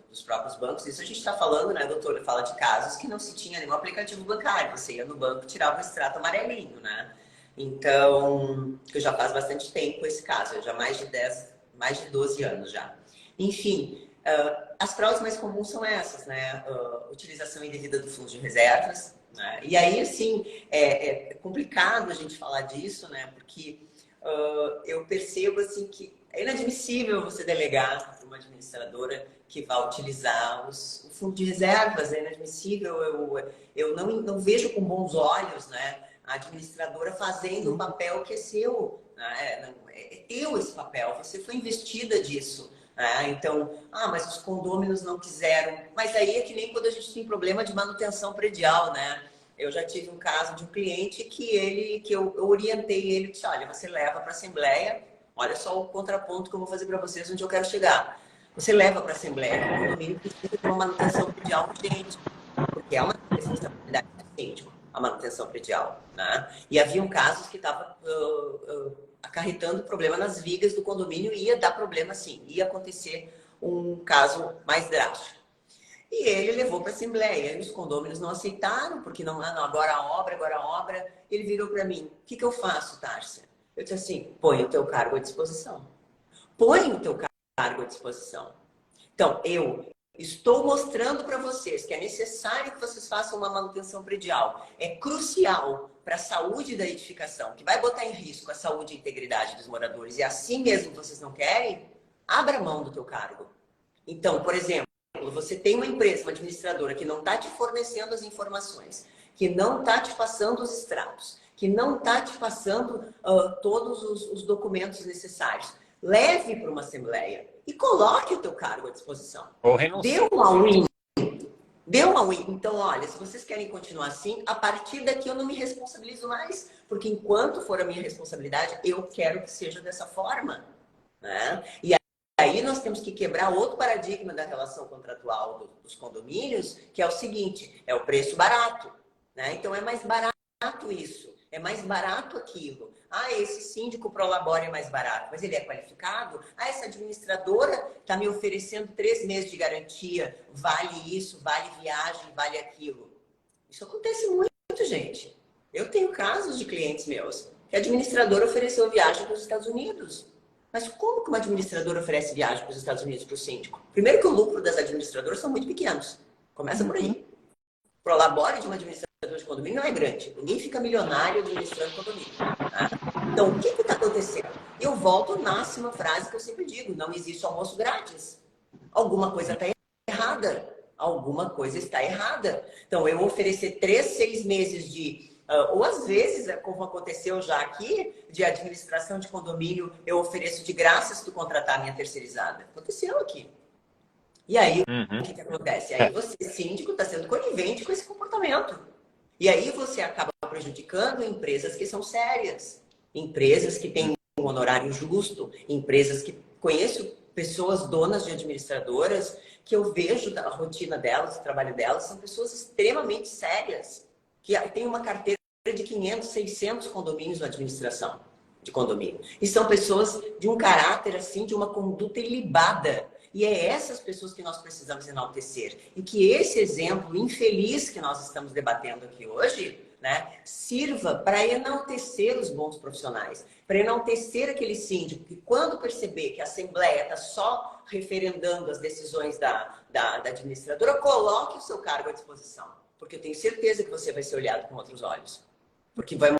dos próprios bancos. Isso a gente está falando, né, doutora? Fala de casos que não se tinha nenhum aplicativo bancário. Você ia no banco e tirava um extrato amarelinho, né? Então, que já faz bastante tempo esse caso, já mais de 12 anos já. Enfim, as fraudes mais comuns são essas, né? Utilização indevida do fundo de reservas, né? E aí, assim, é complicado a gente falar disso, né? Porque eu percebo, assim, que é inadmissível você delegar para uma administradora que vai utilizar o fundo de reservas, é inadmissível. Eu não vejo com bons olhos, né, a administradora fazendo um papel que é seu, né? É teu esse papel, você foi investida disso. Então, mas os condôminos não quiseram. Mas aí é que nem quando a gente tem problema de manutenção predial, né? Eu já tive um caso de um cliente que eu orientei ele, disse, olha, você leva para a Assembleia, olha só o contraponto que eu vou fazer para vocês, onde eu quero chegar. Você leva para a Assembleia, que o condomínio precisa de uma manutenção predial urgente, porque é uma responsabilidade do síndico, a manutenção predial, né? E haviam casos que estavam acarretando problema nas vigas do condomínio e ia dar problema sim, ia acontecer um caso mais drástico. E ele levou para a Assembleia, e os condôminos não aceitaram, porque não, agora a obra. Ele virou para mim, o que eu faço, Tárcia? Eu disse assim, põe o teu cargo à disposição. Põe o teu cargo à disposição. Então, eu estou mostrando para vocês que é necessário que vocês façam uma manutenção predial. É crucial para a saúde da edificação, que vai botar em risco a saúde e a integridade dos moradores, e assim mesmo vocês não querem, abra mão do teu cargo. Então, por exemplo, você tem uma empresa, uma administradora, que não está te fornecendo as informações, que não está te passando os extratos, que não está te passando todos os documentos necessários. Leve para uma assembleia e coloque o teu cargo à disposição. Ou renuncie. Dê um all-in. Deu a win. Então, olha, se vocês querem continuar assim, a partir daqui eu não me responsabilizo mais, porque enquanto for a minha responsabilidade, eu quero que seja dessa forma, né? E aí nós temos que quebrar outro paradigma da relação contratual dos condomínios, que é o seguinte, é o preço barato, né? Então é mais barato isso, é mais barato aquilo. Ah, esse síndico Prolabore é mais barato, mas ele é qualificado? Ah, essa administradora está me oferecendo 3 meses de garantia, vale isso, vale viagem, vale aquilo. Isso acontece muito, gente. Eu tenho casos de clientes meus que a administradora ofereceu viagem para os Estados Unidos. Mas como que uma administradora oferece viagem para os Estados Unidos para o síndico? Primeiro que o lucro das administradoras são muito pequenos. Começa por aí. O Prolabore de uma administradora de condomínio não é grande. Ninguém fica milionário administrando condomínio. Tá? Então, o que está acontecendo? Eu volto, nasce uma frase que eu sempre digo: não existe almoço grátis. Alguma coisa está errada. Alguma coisa está errada. Então, eu oferecer 3, 6 meses de... ou às vezes, como aconteceu já aqui, de administração de condomínio, eu ofereço de graça se tu contratar a minha terceirizada. Aconteceu aqui. E aí, o que acontece? Aí você, síndico, está sendo conivente com esse comportamento. E aí você acaba prejudicando empresas que são sérias, empresas que têm um honorário justo, empresas que conheço pessoas donas de administradoras que eu vejo a rotina delas, o trabalho delas, são pessoas extremamente sérias, que têm uma carteira de 500, 600 condomínios na administração de condomínio. E são pessoas de um caráter, assim, de uma conduta ilibada. E é essas pessoas que nós precisamos enaltecer. E que esse exemplo infeliz que nós estamos debatendo aqui hoje, né, sirva para enaltecer os bons profissionais, para enaltecer aquele síndico que, quando perceber que a Assembleia está só referendando as decisões da administradora, coloque o seu cargo à disposição. Porque eu tenho certeza que você vai ser olhado com outros olhos. Porque vai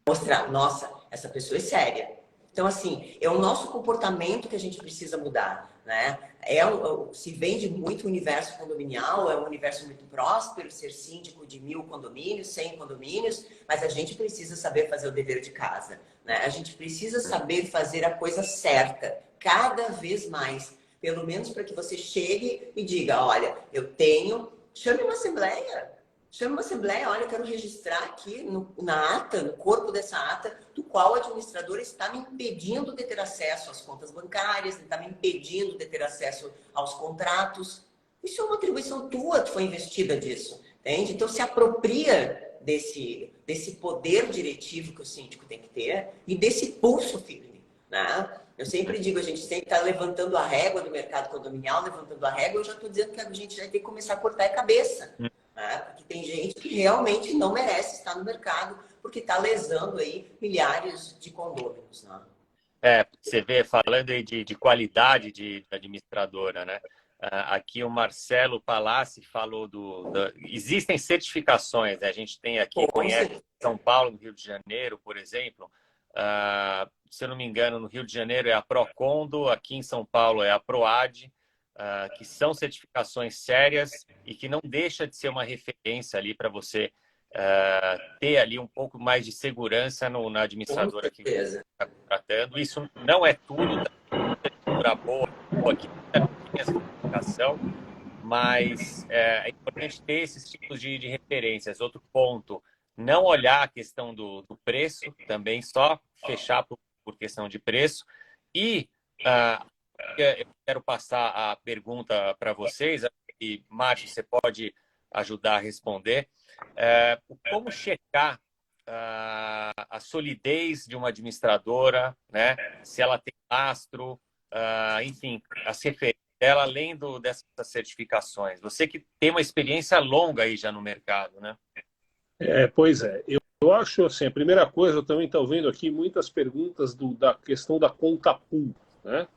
mostrar, nossa, essa pessoa é séria. Então, assim, é o nosso comportamento que a gente precisa mudar, né? Se vende muito o universo condominial, é um universo muito próspero, ser síndico de 1000 condomínios, 100 condomínios, mas a gente precisa saber fazer o dever de casa, né? A gente precisa saber fazer a coisa certa, cada vez mais. Pelo menos para que você chegue e diga, olha, chame uma assembleia. Chama uma assembleia, olha, eu quero registrar aqui na ata, no corpo dessa ata, do qual o administrador está me impedindo de ter acesso às contas bancárias, está me impedindo de ter acesso aos contratos. Isso é uma atribuição tua, tu foi investida disso, entende? Então, se apropria desse poder diretivo que o síndico tem que ter e desse pulso firme, né? Eu sempre digo, a gente sempre está levantando a régua do mercado condominial, levantando a régua, eu já estou dizendo que a gente já tem que começar a cortar a cabeça. Porque tem gente que realmente não merece estar no mercado porque está lesando aí milhares de condôminos, né? Você vê, falando aí de qualidade de administradora, né? Aqui o Marcelo Palassi falou existem certificações, né? A gente tem aqui, conhece São Paulo, no Rio de Janeiro, por exemplo. Se eu não me engano, no Rio de Janeiro é a Procondo, aqui em São Paulo é a Proad. Que são certificações sérias e que não deixa de ser uma referência ali para você ter ali um pouco mais de segurança na administradora que você está contratando. Isso não é tudo, da boa aqui tem essa certificação, mas é importante ter esses tipos de referências. Outro ponto, não olhar a questão do preço também, só fechar por questão de preço. E eu quero passar a pergunta para vocês, e Márcio, você pode ajudar a responder. Como checar a solidez de uma administradora, né? Se ela tem lastro, enfim, as referências dela, além dessas certificações. Você que tem uma experiência longa aí já no mercado, né? Pois é. Eu acho assim, a primeira coisa, eu também estou vendo aqui muitas perguntas da questão da conta pool, né?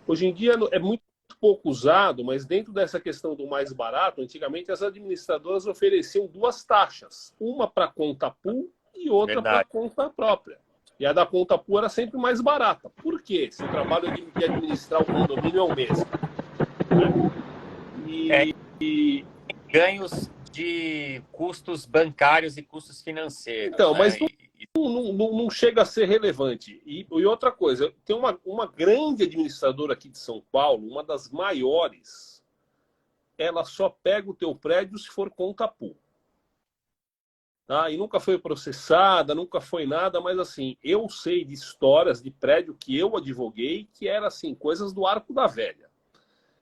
Hoje em dia é muito pouco usado, mas dentro dessa questão do mais barato, antigamente as administradoras ofereciam 2 taxas. Uma para conta pool e outra para conta própria. E a da conta pool era sempre mais barata. Por quê? Se o trabalho de administrar o condomínio é o mesmo. E ganhos de custos bancários e custos financeiros. Então, né? Mas não chega a ser relevante. E outra coisa, tem uma grande administradora aqui de São Paulo, uma das maiores, ela só pega o teu prédio se for conta pool. Tá? E nunca foi processada, nunca foi nada, mas assim, eu sei de histórias de prédio que eu advoguei que era assim, coisas do arco da velha.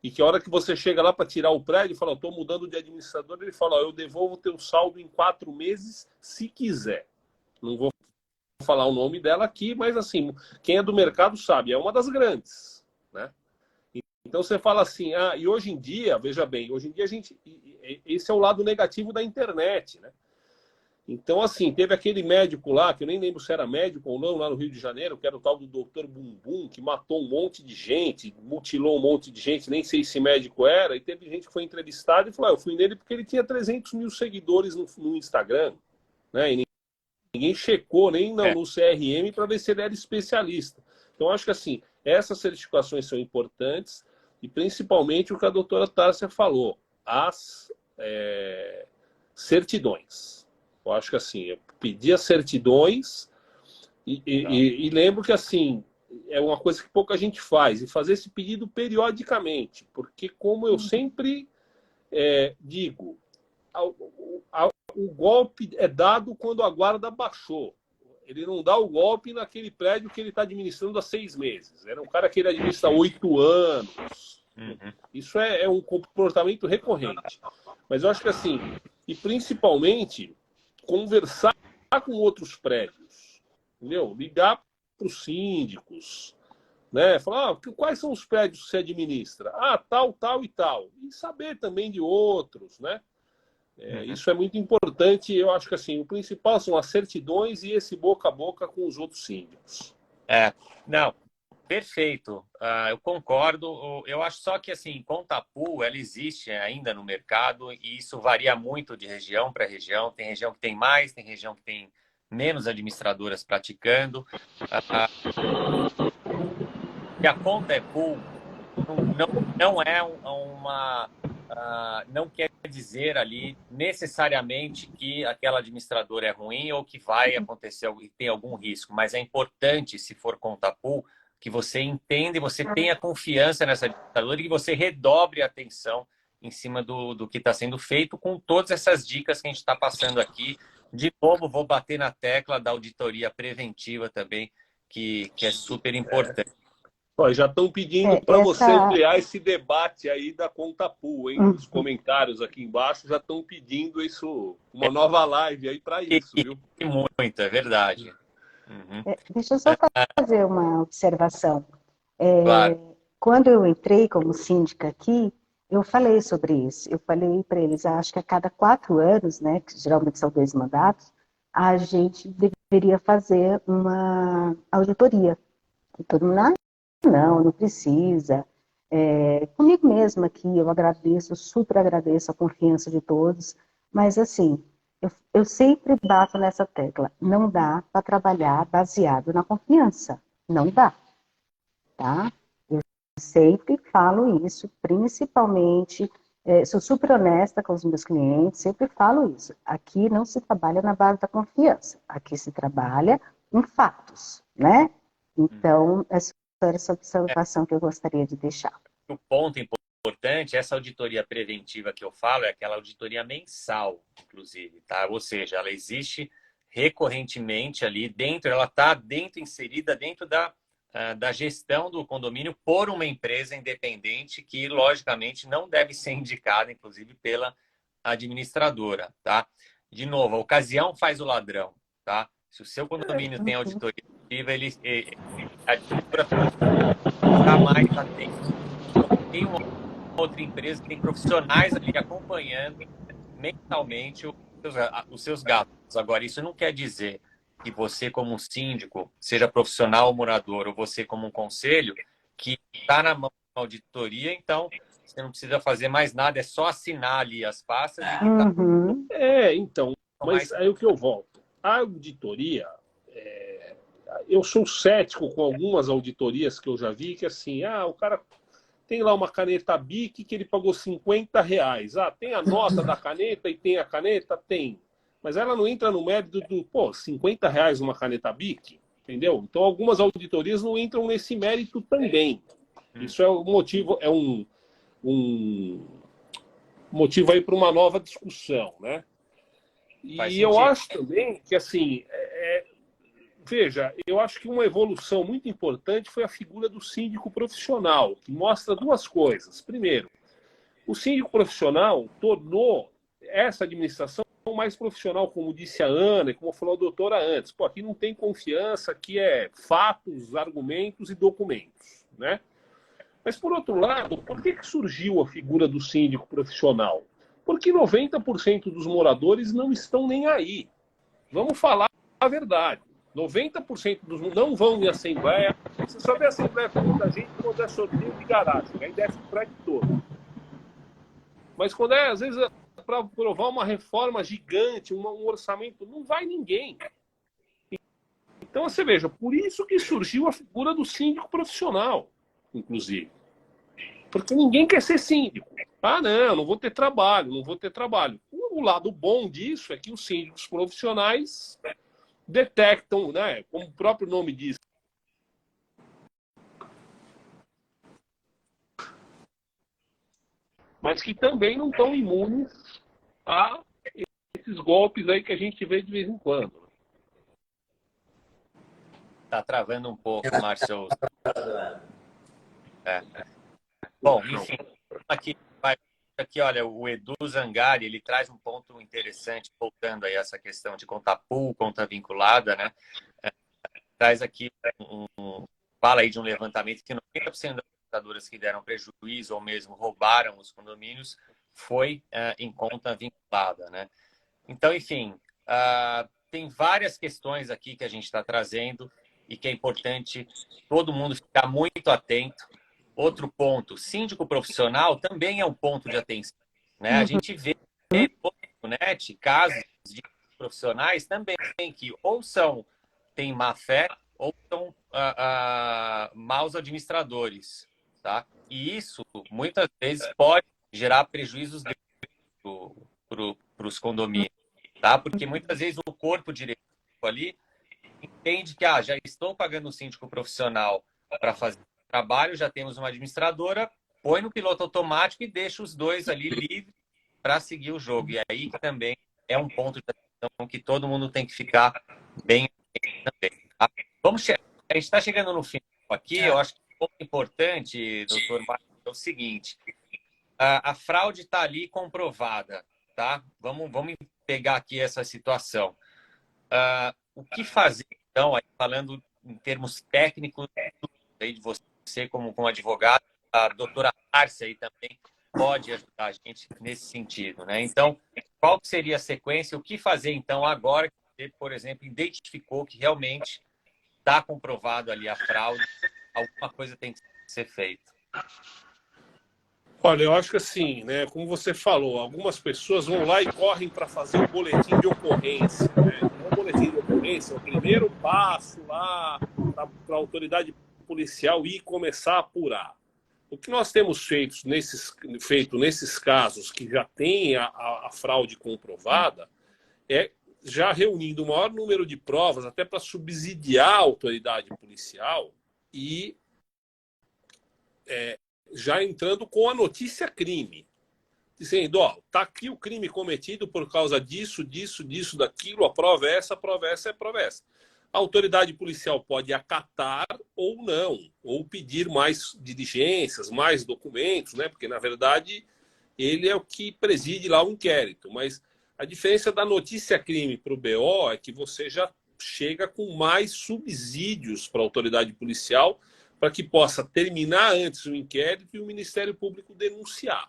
E que a hora que você chega lá para tirar o prédio e fala, estou mudando de administrador, ele fala, eu devolvo o teu saldo em 4 meses, se quiser. Não vou falar o nome dela aqui, mas assim, quem é do mercado sabe, é uma das grandes, né? Então você fala assim, e hoje em dia, veja bem, hoje em dia esse é o lado negativo da internet, né? Então, assim, teve aquele médico lá, que eu nem lembro se era médico ou não, lá no Rio de Janeiro, que era o tal do Dr. Bumbum, que matou um monte de gente, mutilou um monte de gente, nem sei se médico era, e teve gente que foi entrevistada e falou, eu fui nele porque ele tinha 300 mil seguidores no Instagram, né? E ninguém checou nem no CRM para ver se ele era especialista. Então, acho que, assim, essas certificações são importantes, e principalmente o que a doutora Tárcia falou, as certidões. Eu acho que assim, eu pedi as certidões e lembro que assim, é uma coisa que pouca gente faz, e fazer esse pedido periodicamente, porque como eu sempre digo, o golpe é dado quando a guarda baixou. Ele não dá o golpe naquele prédio que ele está administrando há 6 meses. Era um cara que ele administra há 8 anos. Isso é um comportamento recorrente. Mas eu acho que assim, e principalmente conversar com outros prédios, entendeu? Ligar para os síndicos, né? Falar, quais são os prédios que você administra? Tal, tal e tal. E saber também de outros, né? Isso é muito importante. Eu acho que assim, o principal são as certidões e esse boca a boca com os outros síndicos. Não, perfeito. Eu concordo. Eu acho só que assim, conta pool, ela existe ainda no mercado e isso varia muito de região para região. Tem região que tem mais, tem região que tem menos administradoras praticando. E a conta é pool não é uma... não quer dizer ali necessariamente que aquela administradora é ruim ou que vai acontecer e tem algum risco, mas é importante, se for conta pool, que você entenda e você tenha confiança nessa administradora e que você redobre a atenção em cima do que está sendo feito com todas essas dicas que a gente está passando aqui. De novo, vou bater na tecla da auditoria preventiva também, que é super importante. Já estão pedindo para você ampliar esse debate aí da conta pool, hein? Os comentários aqui embaixo já estão pedindo isso, uma nova live aí para isso, viu? Muito, é verdade. Deixa eu só fazer uma observação. Claro. Quando eu entrei como síndica aqui, eu falei sobre isso. Eu falei para eles, acho que a cada 4 anos, né, que geralmente são 2 mandatos, a gente deveria fazer uma auditoria. E todo mundo, não precisa. Comigo mesma aqui, eu agradeço, super agradeço a confiança de todos, mas assim, eu sempre bato nessa tecla, não dá para trabalhar baseado na confiança, não dá, tá? Eu sempre falo isso, principalmente, sou super honesta com os meus clientes, sempre falo isso, aqui não se trabalha na base da confiança, aqui se trabalha em fatos, né? Então, essa observação que eu gostaria de deixar. O ponto importante, essa auditoria preventiva que eu falo, é aquela auditoria mensal, inclusive, tá? Ou seja, ela existe recorrentemente ali dentro, ela está inserida dentro da gestão do condomínio por uma empresa independente que, logicamente, não deve ser indicada, inclusive, pela administradora, tá? De novo, a ocasião faz o ladrão, tá? Se o seu condomínio tem auditoria a administradora está mais atento. Tem uma outra empresa que tem profissionais ali acompanhando mensalmente os seus gastos. Agora, isso não quer dizer que você, como um síndico, seja profissional ou morador, ou você, como um conselho, que está na mão da auditoria, então você não precisa fazer mais nada, é só assinar ali as pastas. Então, mas aí o que eu volto? A auditoria, eu sou cético com algumas auditorias que eu já vi, que assim, o cara tem lá uma caneta BIC que ele pagou R$50. Tem a nota da caneta e tem a caneta? Tem. Mas ela não entra no mérito do, R$50 uma caneta BIC, entendeu? Então algumas auditorias não entram nesse mérito também. Isso é um motivo, motivo aí para uma nova discussão, né? E eu acho também que, assim, veja, eu acho que uma evolução muito importante foi a figura do síndico profissional, que mostra duas coisas. Primeiro, o síndico profissional tornou essa administração mais profissional, como disse a Ana e como falou a doutora antes. Pô, aqui não tem confiança, aqui é fatos, argumentos e documentos, né? Mas, por outro lado, por que surgiu a figura do síndico profissional? Porque 90% dos moradores não estão nem aí. Vamos falar a verdade. 90% dos não vão em assembleia. Você só vê a assembleia com muita gente quando é sorteio de garagem. Aí desce o prédio todo. Mas quando é, às vezes, para aprovar uma reforma gigante, um orçamento, não vai ninguém. Então, você veja, por isso que surgiu a figura do síndico profissional, inclusive. Porque ninguém quer ser síndico. Ah, não vou ter trabalho, não vou ter trabalho. O lado bom disso é que os síndicos profissionais detectam, né, como o próprio nome diz, mas que também não estão imunes a esses golpes aí que a gente vê de vez em quando. Tá travando um pouco, Márcio. Bom, enfim, aqui, olha, o Edu Zangari, ele traz um ponto interessante, voltando aí a essa questão de conta pool, conta vinculada, né? Traz aqui fala aí de um levantamento que 90% das montadoras que deram prejuízo ou mesmo roubaram os condomínios foi em conta vinculada, né? Então, enfim, tem várias questões aqui que a gente está trazendo e que é importante todo mundo ficar muito atento. Outro ponto, síndico profissional também é um ponto de atenção, né? A gente vê no net casos de profissionais também que ou têm má fé ou são maus administradores, tá? E isso muitas vezes pode gerar prejuízos para os condomínios, tá? Porque muitas vezes o corpo diretivo ali entende que já estou pagando um síndico profissional para fazer trabalho, já temos uma administradora, põe no piloto automático e deixa os dois ali livres para seguir o jogo. E aí que também é um ponto de atenção que todo mundo tem que ficar bem também. Tá? A gente está chegando no final aqui, eu acho que um ponto importante, doutor Marcos, é o seguinte, a fraude está ali comprovada, tá? Vamos pegar aqui essa situação. O que fazer, então, aí, falando em termos técnicos, aí de você como advogado, a doutora Márcia aí também pode ajudar a gente nesse sentido, né? Então, qual que seria a sequência? O que fazer, então, agora que você, por exemplo, identificou que realmente está comprovado ali a fraude, alguma coisa tem que ser feita? Olha, eu acho que assim, né, como você falou, algumas pessoas vão lá e correm para fazer o boletim de ocorrência, né? Então, o boletim de ocorrência é o primeiro passo lá para a autoridade policial ir começar a apurar. O que nós temos feito nesses casos que já tem a fraude comprovada é já reunindo o maior número de provas até para subsidiar a autoridade policial e já entrando com a notícia crime, dizendo, tá aqui o crime cometido por causa disso, daquilo, a prova é essa, a prova é essa, a prova é essa. A autoridade policial pode acatar ou não, ou pedir mais diligências, mais documentos, né? Porque, na verdade, ele é o que preside lá o inquérito. Mas a diferença da notícia crime para o BO é que você já chega com mais subsídios para a autoridade policial para que possa terminar antes o inquérito e o Ministério Público denunciar.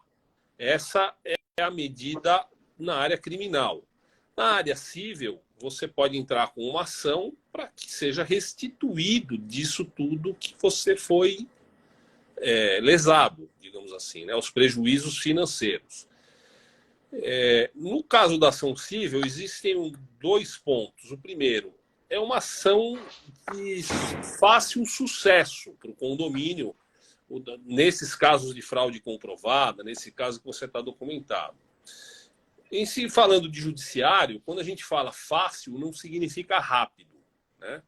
Essa é a medida na área criminal. Na área civil, você pode entrar com uma ação para que seja restituído disso tudo que você foi lesado, digamos assim, né? Os prejuízos financeiros. No caso da ação civil, existem dois pontos. O primeiro é uma ação de fácil sucesso para o condomínio, nesses casos de fraude comprovada, nesse caso que você está documentado. Em si, falando de judiciário, quando a gente fala fácil, não significa rápido, né?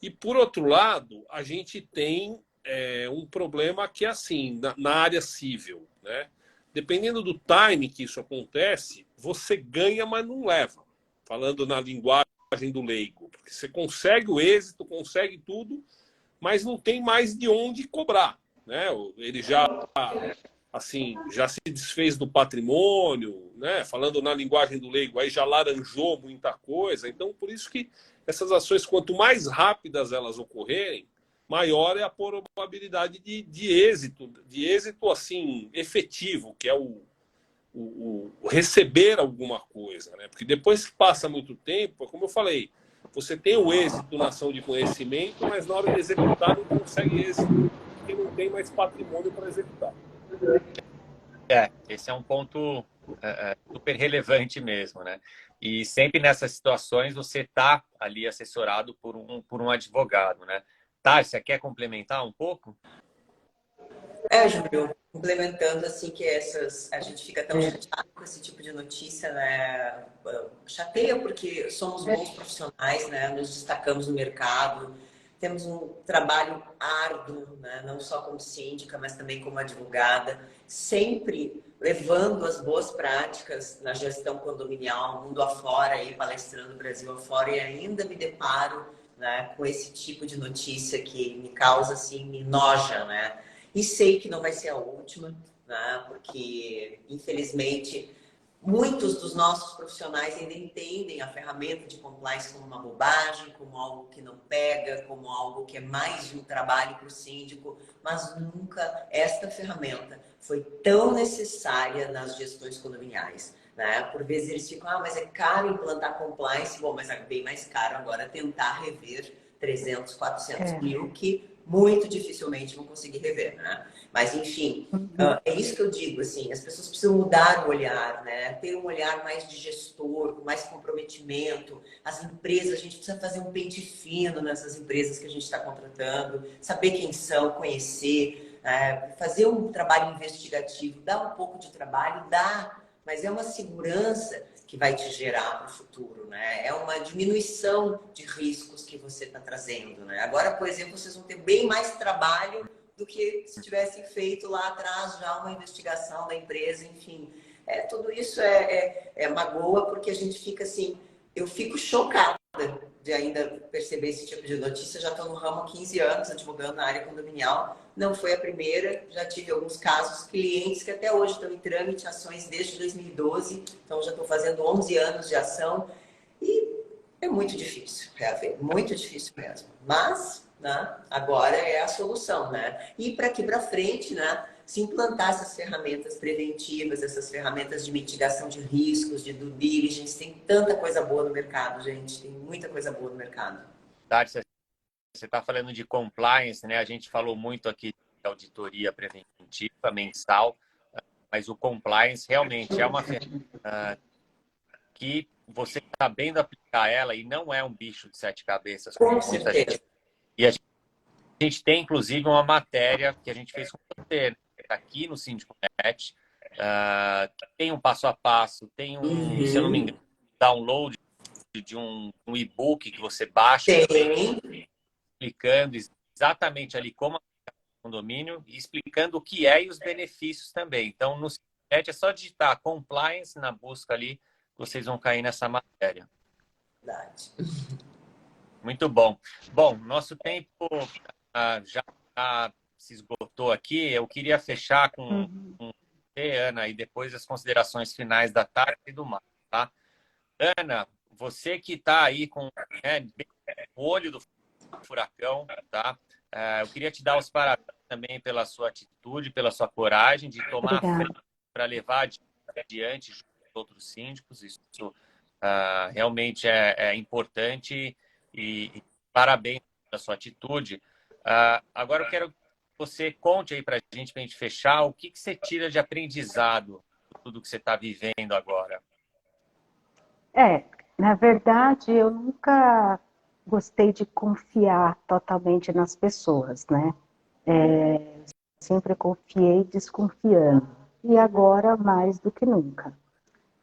E, por outro lado, a gente tem um problema que é assim, na área civil, né? dependendo do time que isso acontece, você ganha, mas não leva. Falando na linguagem do leigo. Porque você consegue o êxito, consegue tudo, mas não tem mais de onde cobrar, né? Ele já, assim, já se desfez do patrimônio, né? Falando na linguagem do leigo, aí já laranjou muita coisa. Então, por isso que essas ações, quanto mais rápidas elas ocorrerem, maior é a probabilidade de êxito assim efetivo, que é o receber alguma coisa, né? Porque depois que passa muito tempo, como eu falei, você tem o êxito na ação de conhecimento, mas na hora de executar não consegue êxito porque não tem mais patrimônio para executar. Esse é um ponto super relevante mesmo, né? E sempre nessas situações você está ali assessorado por um advogado, né? Tárcia, quer complementar um pouco? Júlio, complementando assim que a gente fica tão chateado com esse tipo de notícia, né? Chateia porque somos bons profissionais, né? Nos destacamos no mercado, temos um trabalho árduo, né? Não só como síndica, mas também como advogada, sempre levando as boas práticas na gestão condominial, mundo afora, aí palestrando Brasil afora, e ainda me deparo, né, com esse tipo de notícia que me causa assim, me noja, né? E sei que não vai ser a última, né? Porque, infelizmente, muitos dos nossos profissionais ainda entendem a ferramenta de compliance como uma bobagem, como algo que não pega, como algo que é mais de um trabalho para o síndico, mas nunca esta ferramenta foi tão necessária nas gestões condominiais. Né? Por vezes eles ficam, mas é caro implantar compliance. Bom, mas é bem mais caro agora tentar rever 300, 400 mil, que muito dificilmente vão conseguir rever, né? Mas, enfim, é isso que eu digo, assim, as pessoas precisam mudar o olhar, né? Ter um olhar mais de gestor, com mais comprometimento. As empresas, a gente precisa fazer um pente fino nessas empresas que a gente está contratando, saber quem são, conhecer, fazer um trabalho investigativo, dá um pouco de trabalho, dá, mas é uma segurança que vai te gerar para o futuro, né? É uma diminuição de riscos que você está trazendo, né? Agora, por exemplo, vocês vão ter bem mais trabalho do que se tivessem feito lá atrás já uma investigação da empresa, enfim. Tudo isso magoa, porque a gente fica assim, eu fico chocada de ainda perceber esse tipo de notícia. Já estou no ramo há 15 anos, advogando na área condominial. Não foi a primeira, já tive alguns casos, clientes que até hoje estão em trâmite, ações desde 2012, então já estou fazendo 11 anos de ação e é muito difícil reaver, muito difícil mesmo. Mas, né, agora é a solução, né? E para aqui para frente, né, se implantar essas ferramentas preventivas, essas ferramentas de mitigação de riscos, de due diligence, tem tanta coisa boa no mercado, gente, tem muita coisa boa no mercado. Tati, você está falando de compliance, né? A gente falou muito aqui de auditoria preventiva mensal, mas o compliance realmente é uma ferramenta que você sabendo aplicar ela, e não é um bicho de sete cabeças, como muita gente. E a gente tem, inclusive, uma matéria que a gente fez com você, né? Aqui no Síndico Net, que tem um passo a passo, tem um, se eu não me engano, download de um e-book que você baixa, explicando exatamente ali como é o condomínio e explicando o que é e os benefícios também. Então, no site é só digitar compliance na busca ali, vocês vão cair nessa matéria. Verdade. Muito bom. Bom, nosso tempo já se esgotou aqui. Eu queria fechar com você, Ana, e depois as considerações finais da tarde e do mar, tá? Ana, você que está aí com o olho do furacão, tá? Eu queria te dar os parabéns também pela sua atitude, pela sua coragem de tomar a frente para levar adiante junto com outros síndicos. Isso realmente é importante e parabéns pela sua atitude. Agora eu quero que você conte aí para a gente fechar, o que você tira de aprendizado de tudo que você está vivendo agora. Na verdade, eu nunca gostei de confiar totalmente nas pessoas, né? Sempre confiei desconfiando. E agora, mais do que nunca.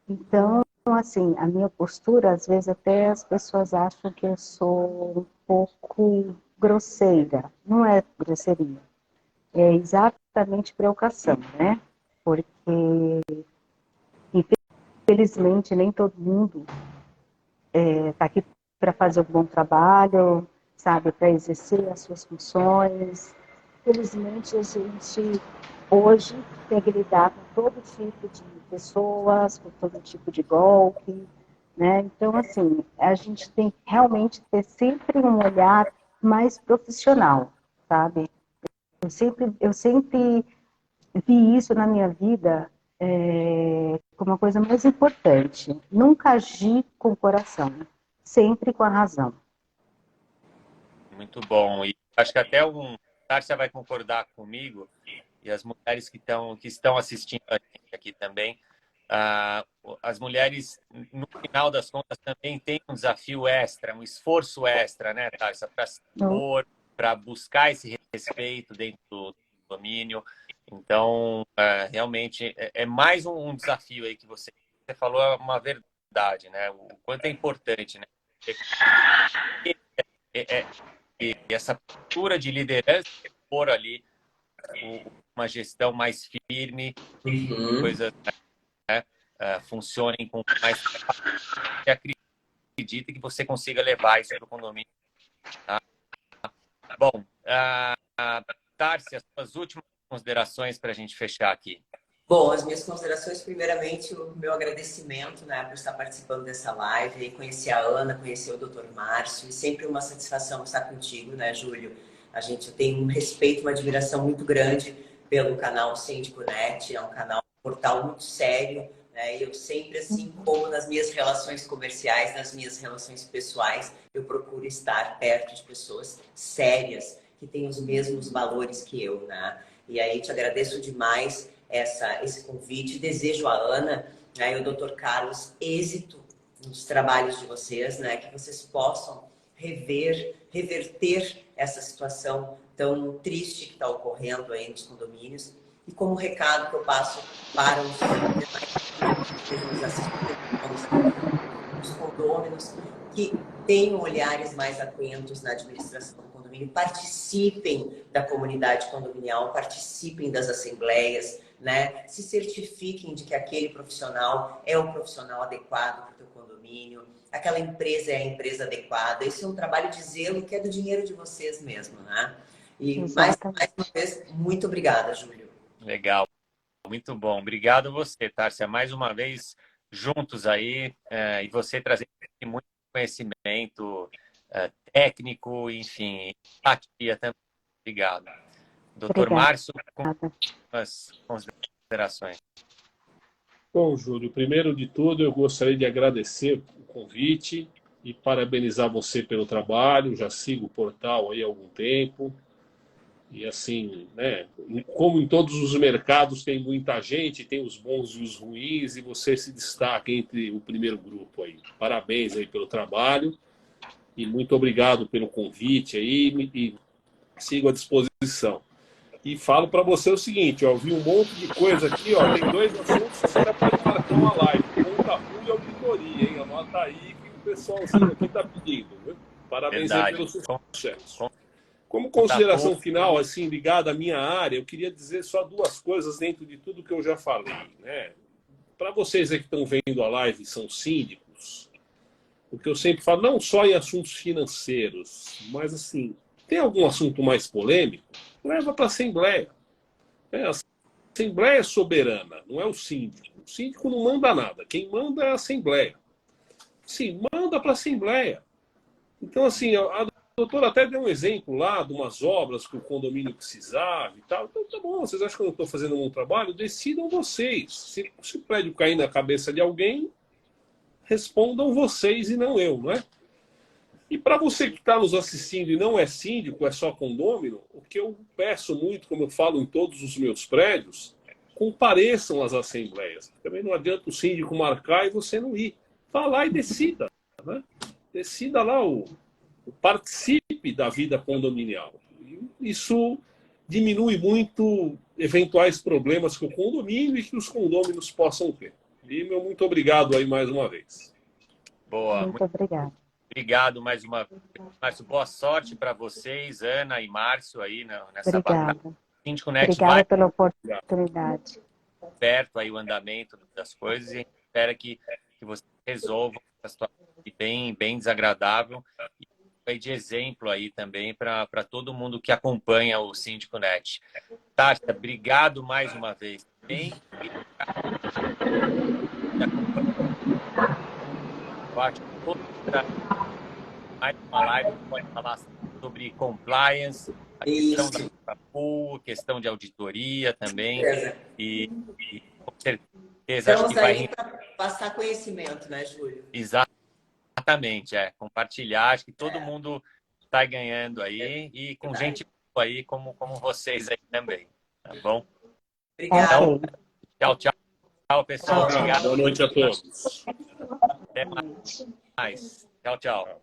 Então, assim, a minha postura, às vezes até as pessoas acham que eu sou um pouco grosseira. Não é grosseria. É exatamente precaução, né? porque infelizmente nem todo mundo está aqui para fazer um bom trabalho, sabe, para exercer as suas funções. Felizmente, a gente hoje tem que lidar com todo tipo de pessoas, com todo tipo de golpe, né? Então, assim, a gente tem que realmente ter sempre um olhar mais profissional, sabe? Eu sempre vi isso na minha vida como uma coisa mais importante. Nunca agir com o coração, sempre com a razão. Muito bom. E acho que até Tárcia vai concordar comigo, e as mulheres que estão assistindo a gente aqui também, as mulheres, no final das contas, também têm um desafio extra, um esforço extra, né, Tárcia, para se impor, para buscar esse respeito dentro do domínio. Então, realmente, é mais um desafio aí que você falou, é uma verdade, né? O quanto é importante, né? E essa postura de liderança, por ali, uma gestão mais firme, coisas, né, funcionem com mais capacidade, acredita que você consiga levar isso para o condomínio. Tá? Bom, Tárcia, suas últimas considerações para a gente fechar aqui. Bom, as minhas considerações, primeiramente, o meu agradecimento, né, por estar participando dessa live, conhecer a Ana, conhecer o Dr. Márcio, e sempre uma satisfação estar contigo, né, Júlio? Eu tenho um respeito, uma admiração muito grande pelo canal Síndico.net, é um canal, um portal muito sério, né, e eu sempre, assim como nas minhas relações comerciais, nas minhas relações pessoais, eu procuro estar perto de pessoas sérias, que têm os mesmos valores que eu, né? E aí te agradeço demais esse convite. Desejo a Ana, né, e o Dr. Carlos êxito nos trabalhos de vocês, né, que vocês possam reverter essa situação tão triste que está ocorrendo aí nos condomínios. E como recado que eu passo para os condôminos que tenham olhares mais atentos na administração do condomínio, participem da comunidade condominial, participem das assembleias, né? Se certifiquem de que aquele profissional é o profissional adequado para o teu condomínio, aquela empresa é a empresa adequada. Esse é um trabalho de zelo que é do dinheiro de vocês mesmo, né? E mais uma vez, muito obrigada, Júlio. Legal, muito bom. Obrigado a você, Tárcia, mais uma vez juntos aí, e você trazendo muito conhecimento técnico, enfim, empatia também. Obrigado. Doutor Márcio, com as considerações. Bom, Júlio, primeiro de tudo, eu gostaria de agradecer o convite e parabenizar você pelo trabalho. Já sigo o portal aí há algum tempo. E assim, né, como em todos os mercados tem muita gente, tem os bons e os ruins, e você se destaca entre o primeiro grupo aí. Parabéns aí pelo trabalho e muito obrigado pelo convite aí, e sigo à disposição. E falo para você o seguinte, ó, vi um monte de coisa aqui, ó, tem 2 assuntos que você já pode marcar uma live, conta rua e auditoria, hein? Anota aí que o pessoalzinho aqui está pedindo, viu? Parabéns aí pelo sucesso. Como consideração final, assim, ligada à minha área, eu queria dizer só 2 coisas dentro de tudo que eu já falei, né? Para vocês aí que estão vendo a live, são síndicos, o que eu sempre falo, não só em assuntos financeiros, mas assim, tem algum assunto mais polêmico? Leva para a Assembleia. A Assembleia é soberana, não é o síndico. O síndico não manda nada, quem manda é a Assembleia. Sim, manda para a Assembleia. Então, assim, a doutora até deu um exemplo lá de umas obras que o condomínio precisava e tal. Então, tá bom, vocês acham que eu não estou fazendo um bom trabalho? Decidam vocês. Se o prédio cair na cabeça de alguém, respondam vocês e não eu, não é? E para você que está nos assistindo e não é síndico, é só condômino, o que eu peço muito, como eu falo em todos os meus prédios, compareçam às assembleias. Também não adianta o síndico marcar e você não ir. Vá lá e decida. Né? Decida lá, participe da vida condominial. Isso diminui muito eventuais problemas com o condomínio e que os condôminos possam ter. E meu muito obrigado aí mais uma vez. Boa. Muito obrigada. Obrigado mais uma vez, Márcio. Boa sorte para vocês, Ana e Márcio, aí nessa batalha. Síndico.net Obrigada pela oportunidade. perto aí o andamento das coisas e a gente espera que você resolva a situação bem desagradável e de exemplo aí também para todo mundo que acompanha o Síndico Net. Tássia, obrigado mais uma vez. Eu acho que mais uma live pode falar sobre compliance, a questão da pool, questão de auditoria também. E com certeza acho que vai para passar conhecimento, né, Júlio? Exatamente, compartilhar. Acho que todo mundo está ganhando aí e com gente aí como vocês aí também, tá bom? Obrigado. Então, tchau, pessoal. Obrigado. Boa noite a todos. Até mais. Tchau.